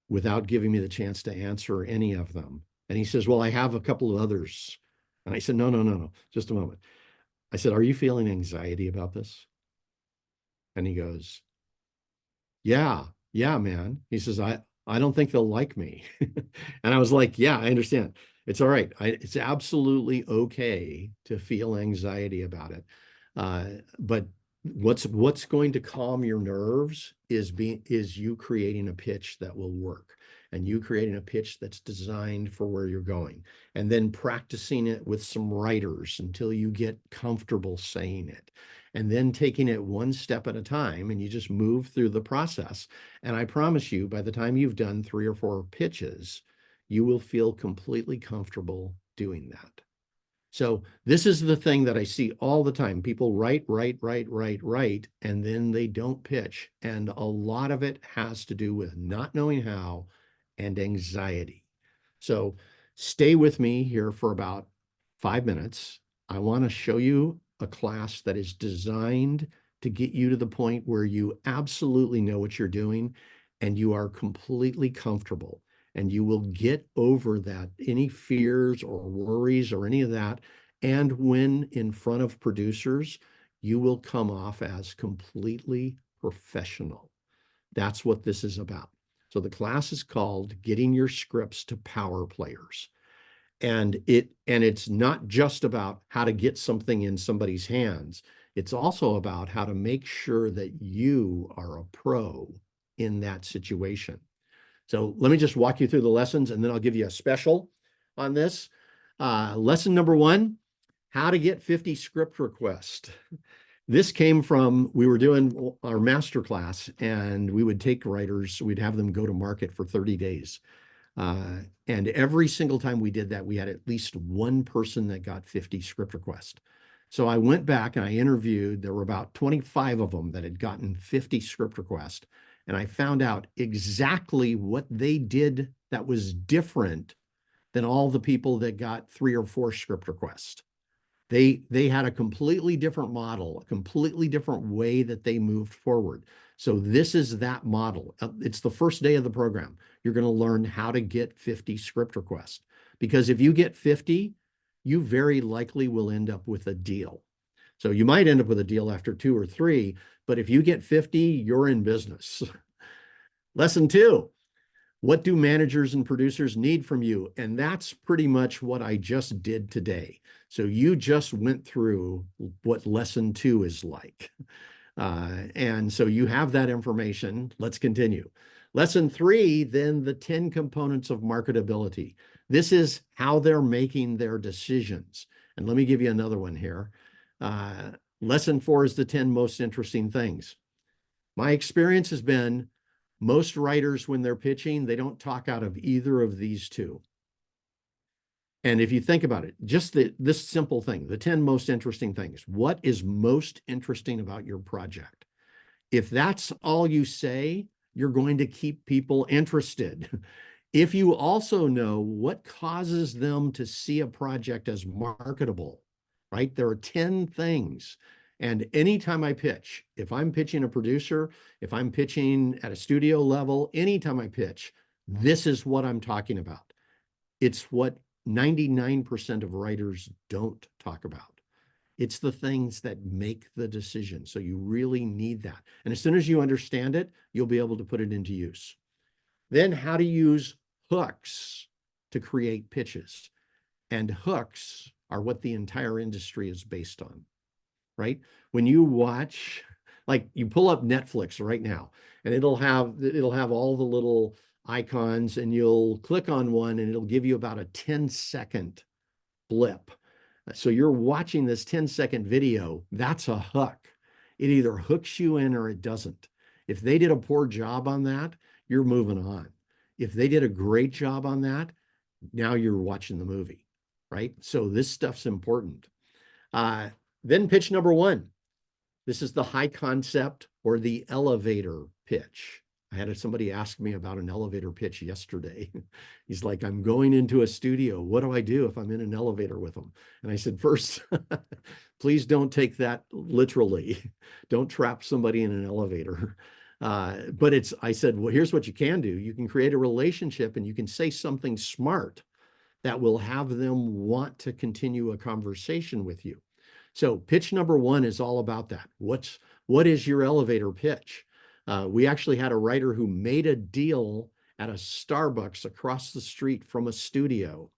A: without giving me the chance to answer any of them. And he says, well, I have a couple of others. And I said, no, just a moment. I said, are you feeling anxiety about this? And he goes, yeah, man. He says, I don't think they'll like me. And I was like, yeah, I understand. It's all right. It's absolutely okay to feel anxiety about it. But what's going to calm your nerves is you creating a pitch that will work, and you creating a pitch that's designed for where you're going, and then practicing it with some writers until you get comfortable saying it, and then taking it one step at a time, and you just move through the process. And I promise you, by the time you've done 3 or 4 pitches, you will feel completely comfortable doing that. So this is the thing that I see all the time. People write, and then they don't pitch. And a lot of it has to do with not knowing how and anxiety. So stay with me here for about 5 minutes. I want to show you a class that is designed to get you to the point where you absolutely know what you're doing and you are completely comfortable. And you will get over that, any fears or worries or any of that. And when in front of producers, you will come off as completely professional. That's what this is about. So the class is called Getting Your Scripts to Power Players. And it's not just about how to get something in somebody's hands. It's also about how to make sure that you are a pro in that situation. So let me just walk you through the lessons, and then I'll give you a special on this. Lesson number one, how to get 50 script requests. This came from, we were doing our master class and we would take writers, we'd have them go to market for 30 days. And every single time we did that, we had at least one person that got 50 script requests. So I went back and I interviewed, there were about 25 of them that had gotten 50 script requests. And I found out exactly what they did that was different than all the people that got 3 or 4 script requests. They had a completely different model, a completely different way that they moved forward. So this is that model. It's the first day of the program. You're going to learn how to get 50 script requests. Because if you get 50, you very likely will end up with a deal. So you might end up with a deal after 2 or 3, but if you get 50, you're in business. Lesson 2, what do managers and producers need from you? And that's pretty much what I just did today. So you just went through what lesson 2 is like. And so you have that information. Let's continue. Lesson 3, then the 10 components of marketability. This is how they're making their decisions. And let me give you another one here. Lesson 4 is the 10 most interesting things. My experience has been most writers, when they're pitching, they don't talk out of either of these two. And if you think about it, just this simple thing, the 10 most interesting things, what is most interesting about your project? If that's all you say, you're going to keep people interested. If you also know what causes them to see a project as marketable, right? There are 10 things. And anytime I pitch, if I'm pitching a producer, if I'm pitching at a studio level, anytime I pitch, this is what I'm talking about. It's what 99% of writers don't talk about. It's the things that make the decision. So you really need that. And as soon as you understand it, you'll be able to put it into use. Then how to use hooks to create pitches. And hooks are what the entire industry is based on, right? When you watch, like you pull up Netflix right now, and it'll have all the little icons, and you'll click on one and it'll give you about a 10-second blip. So you're watching this 10-second video, that's a hook. It either hooks you in or it doesn't. If they did a poor job on that, you're moving on. If they did a great job on that, now you're watching the movie, right? So this stuff's important. Then pitch number 1. This is the high concept or the elevator pitch. I had somebody ask me about an elevator pitch yesterday. He's like, I'm going into a studio. What do I do if I'm in an elevator with them? And I said, first, please don't take that literally. Don't trap somebody in an elevator. But I said, well, here's what you can do. You can create a relationship and you can say something smart that will have them want to continue a conversation with you. So pitch number 1 is all about that. What is your elevator pitch? We actually had a writer who made a deal at a Starbucks across the street from a studio.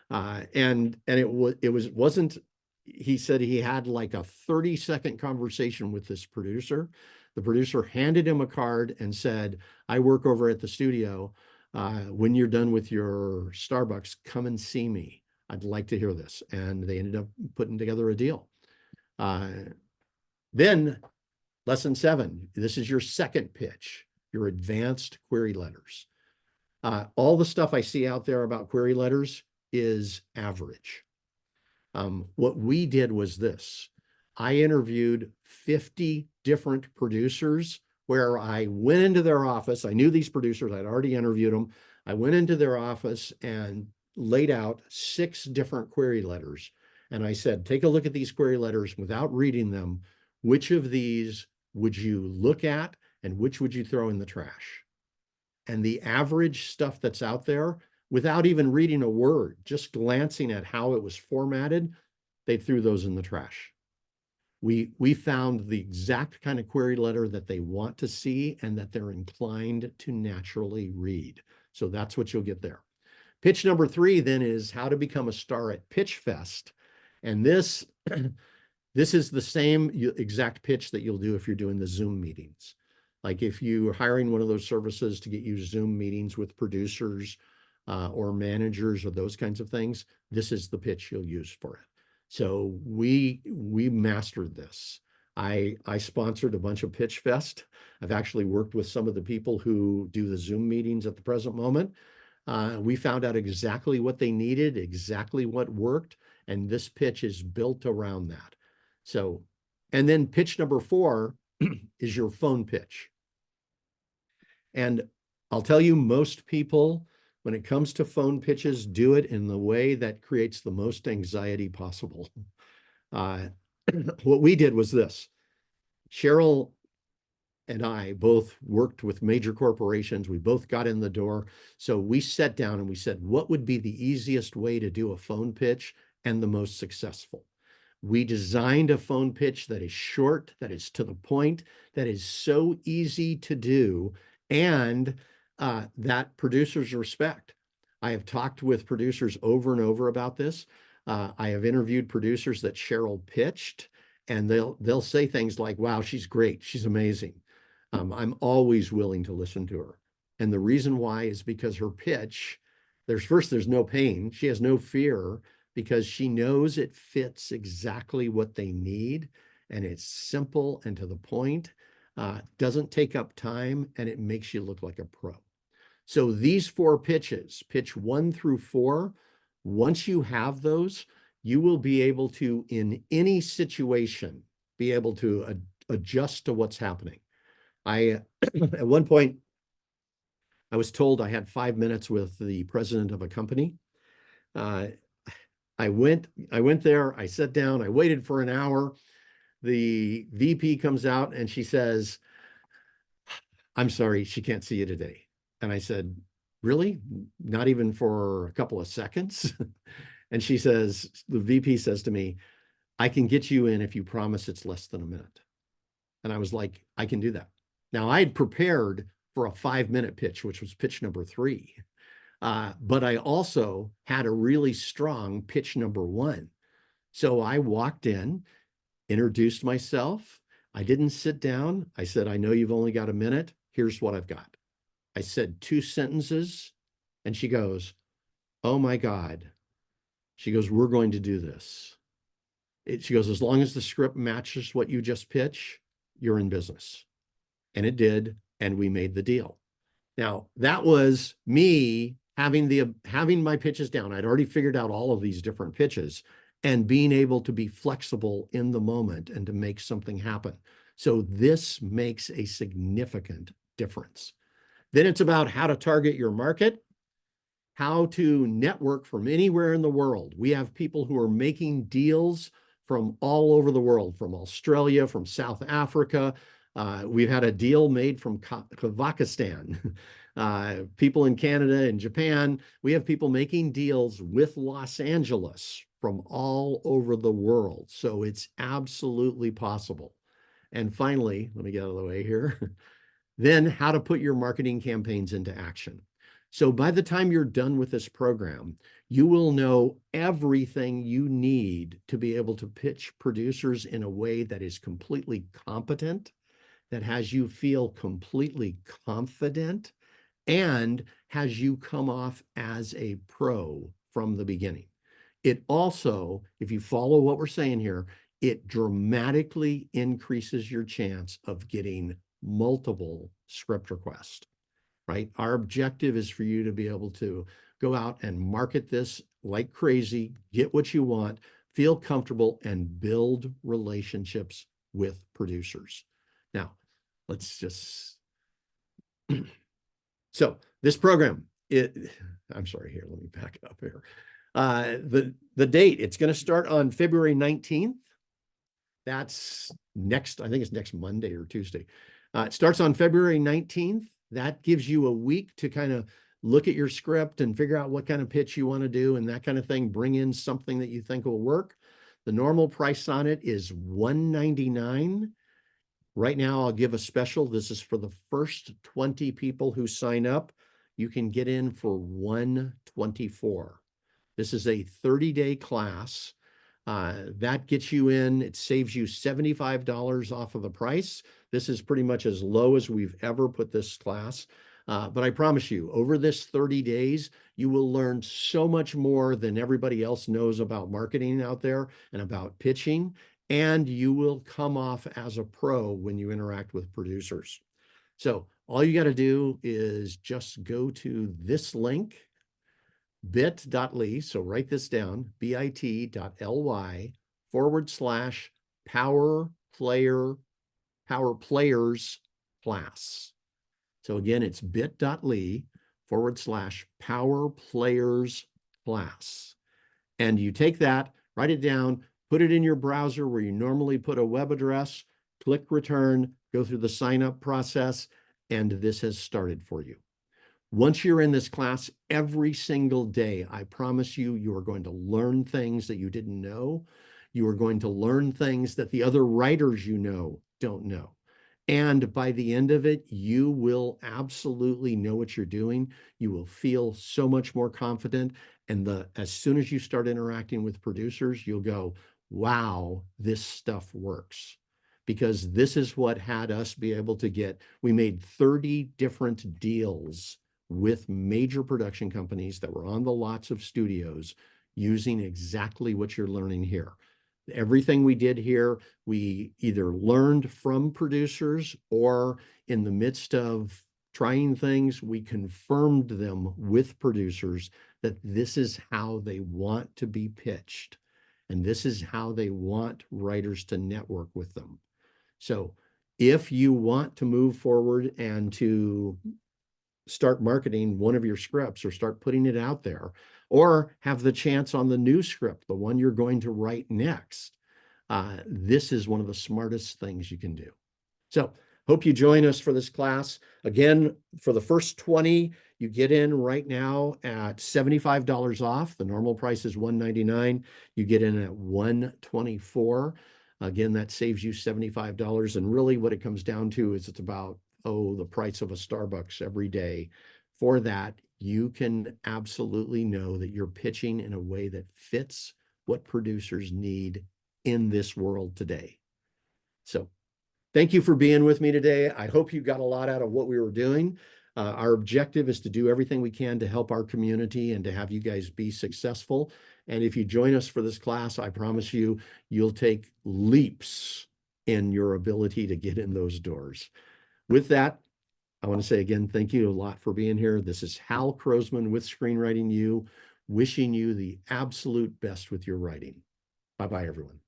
A: And it wasn't, he said he had like a 30-second conversation with this producer. The producer handed him a card and said, I work over at the studio. When you're done with your Starbucks, come and see me. I'd like to hear this. And they ended up putting together a deal. Then lesson 7, this is your second pitch, your advanced query letters. All the stuff I see out there about query letters is average. What we did was this. I interviewed 50 different producers where I went into their office. I knew these producers, I'd already interviewed them. I went into their office and laid out 6 different query letters. And I said, take a look at these query letters without reading them. Which of these would you look at and which would you throw in the trash? And the average stuff that's out there, without even reading a word, just glancing at how it was formatted, they threw those in the trash. We found the exact kind of query letter that they want to see and that they're inclined to naturally read. So that's what you'll get there. Pitch number 3 then is how to become a star at PitchFest. And this is the same exact pitch that you'll do if you're doing the Zoom meetings. Like if you're hiring one of those services to get you Zoom meetings with producers, or managers or those kinds of things, this is the pitch you'll use for it. So we mastered this. I sponsored a bunch of Pitch Fest. I've actually worked with some of the people who do the Zoom meetings at the present moment. We found out exactly what they needed, exactly what worked, and this pitch is built around that. So, and then pitch number 4 is your phone pitch. And I'll tell you, most people, when it comes to phone pitches, do it in the way that creates the most anxiety possible. What we did was this. Cheryl and I both worked with major corporations. We both got in the door. So we sat down and we said, what would be the easiest way to do a phone pitch and the most successful? We designed a phone pitch that is short, that is to the point, that is so easy to do, and that producers respect. I have talked with producers over and over about this. I have interviewed producers that Cheryl pitched, and they'll say things like, wow, she's great, she's amazing. I'm always willing to listen to her. And the reason why is because her pitch, there's no pain. She has no fear because she knows it fits exactly what they need. And it's simple and to the point, doesn't take up time, and it makes you look like a pro. So these 4 pitches, pitch 1 through 4, once you have those, you will be able to, in any situation, be able to adjust to what's happening. At one point, I was told I had 5 minutes with the president of a company. I went there, I sat down, I waited for an hour. The VP comes out and she says, I'm sorry, she can't see you today. And I said, really? Not even for a couple of seconds? And she says, the VP says to me, I can get you in if you promise it's less than a minute. And I was like, I can do that. Now, I had prepared for a 5-minute pitch, which was pitch number 3. But I also had a really strong pitch number 1. So I walked in, introduced myself. I didn't sit down. I said, I know you've only got a minute. Here's what I've got. I said 2 sentences, and she goes, oh my God. She goes, we're going to do this. She goes, as long as the script matches what you just pitch, you're in business. And it did, and we made the deal. Now, that was me having my pitches down. I'd already figured out all of these different pitches and being able to be flexible in the moment and to make something happen. So this makes a significant difference. Then it's about how to target your market, how to network from anywhere in the world. We have people who are making deals from all over the world, from Australia, from South Africa. We've had a deal made from Kazakhstan, people in Canada and Japan. We have people making deals with Los Angeles from all over the world. So it's absolutely possible. And finally, let me get out of the way here. Then how to put your marketing campaigns into action. So by the time you're done with this program, you will know everything you need to be able to pitch producers in a way that is completely competent, that has you feel completely confident, and has you come off as a pro from the beginning. It also, if you follow what we're saying here, it dramatically increases your chance of getting multiple script requests, right? Our objective is for you to be able to go out and market this like crazy, get what you want, feel comfortable, and build relationships with producers. Now, let's just, so this program, I'm sorry, here, let me back it up here. The date, it's going to start on February 19th. That's next, I think it's next Monday or Tuesday. It starts on February 19th. That gives you a week to kind of look at your script and figure out what kind of pitch you want to do and that kind of thing. Bring in something that you think will work. The normal price on it is $199. Right now, I'll give a special. This is for the first 20 people who sign up. You can get in for $124. This is a 30-day class. That gets you in. It saves you $75 off of the price. This is pretty much as low as we've ever put this class. But I promise you, over this 30 days, you will learn so much more than everybody else knows about marketing out there and about pitching, and you will come off as a pro when you interact with producers. So all you got to do is just go to this link, bit.ly. So write this down, bit.ly/power players class. So again, it's bit.ly/power players class. And you take that, write it down, put it in your browser where you normally put a web address, click return, go through the sign up process, and this has started for you. Once you're in this class every single day, I promise you, you are going to learn things that you didn't know. You are going to learn things that the other writers you know don't know. And by the end of it, you will absolutely know what you're doing. You will feel so much more confident. And as soon as you start interacting with producers, you'll go, wow, this stuff works. Because this is what had us be able to we made 30 different deals with major production companies that were on the lots of studios using exactly what you're learning here. Everything we did here, we either learned from producers or in the midst of trying things, we confirmed them with producers that this is how they want to be pitched. And this is how they want writers to network with them. So if you want to move forward and to start marketing one of your scripts or start putting it out there, or have the chance on the new script, the one you're going to write next, this is one of the smartest things you can do. So hope you join us for this class. Again, for the first 20, you get in right now at $75 off. The normal price is $199. You get in at $124. Again, that saves you $75. And really what it comes down to is it's about, the price of a Starbucks every day. For that, you can absolutely know that you're pitching in a way that fits what producers need in this world today. So thank you for being with me today. I hope you got a lot out of what we were doing. Our objective is to do everything we can to help our community and to have you guys be successful. And if you join us for this class, I promise you, you'll take leaps in your ability to get in those doors. With that, I want to say again, thank you a lot for being here. This is Hal Croasmun with Screenwriting U, wishing you the absolute best with your writing. Bye-bye, everyone.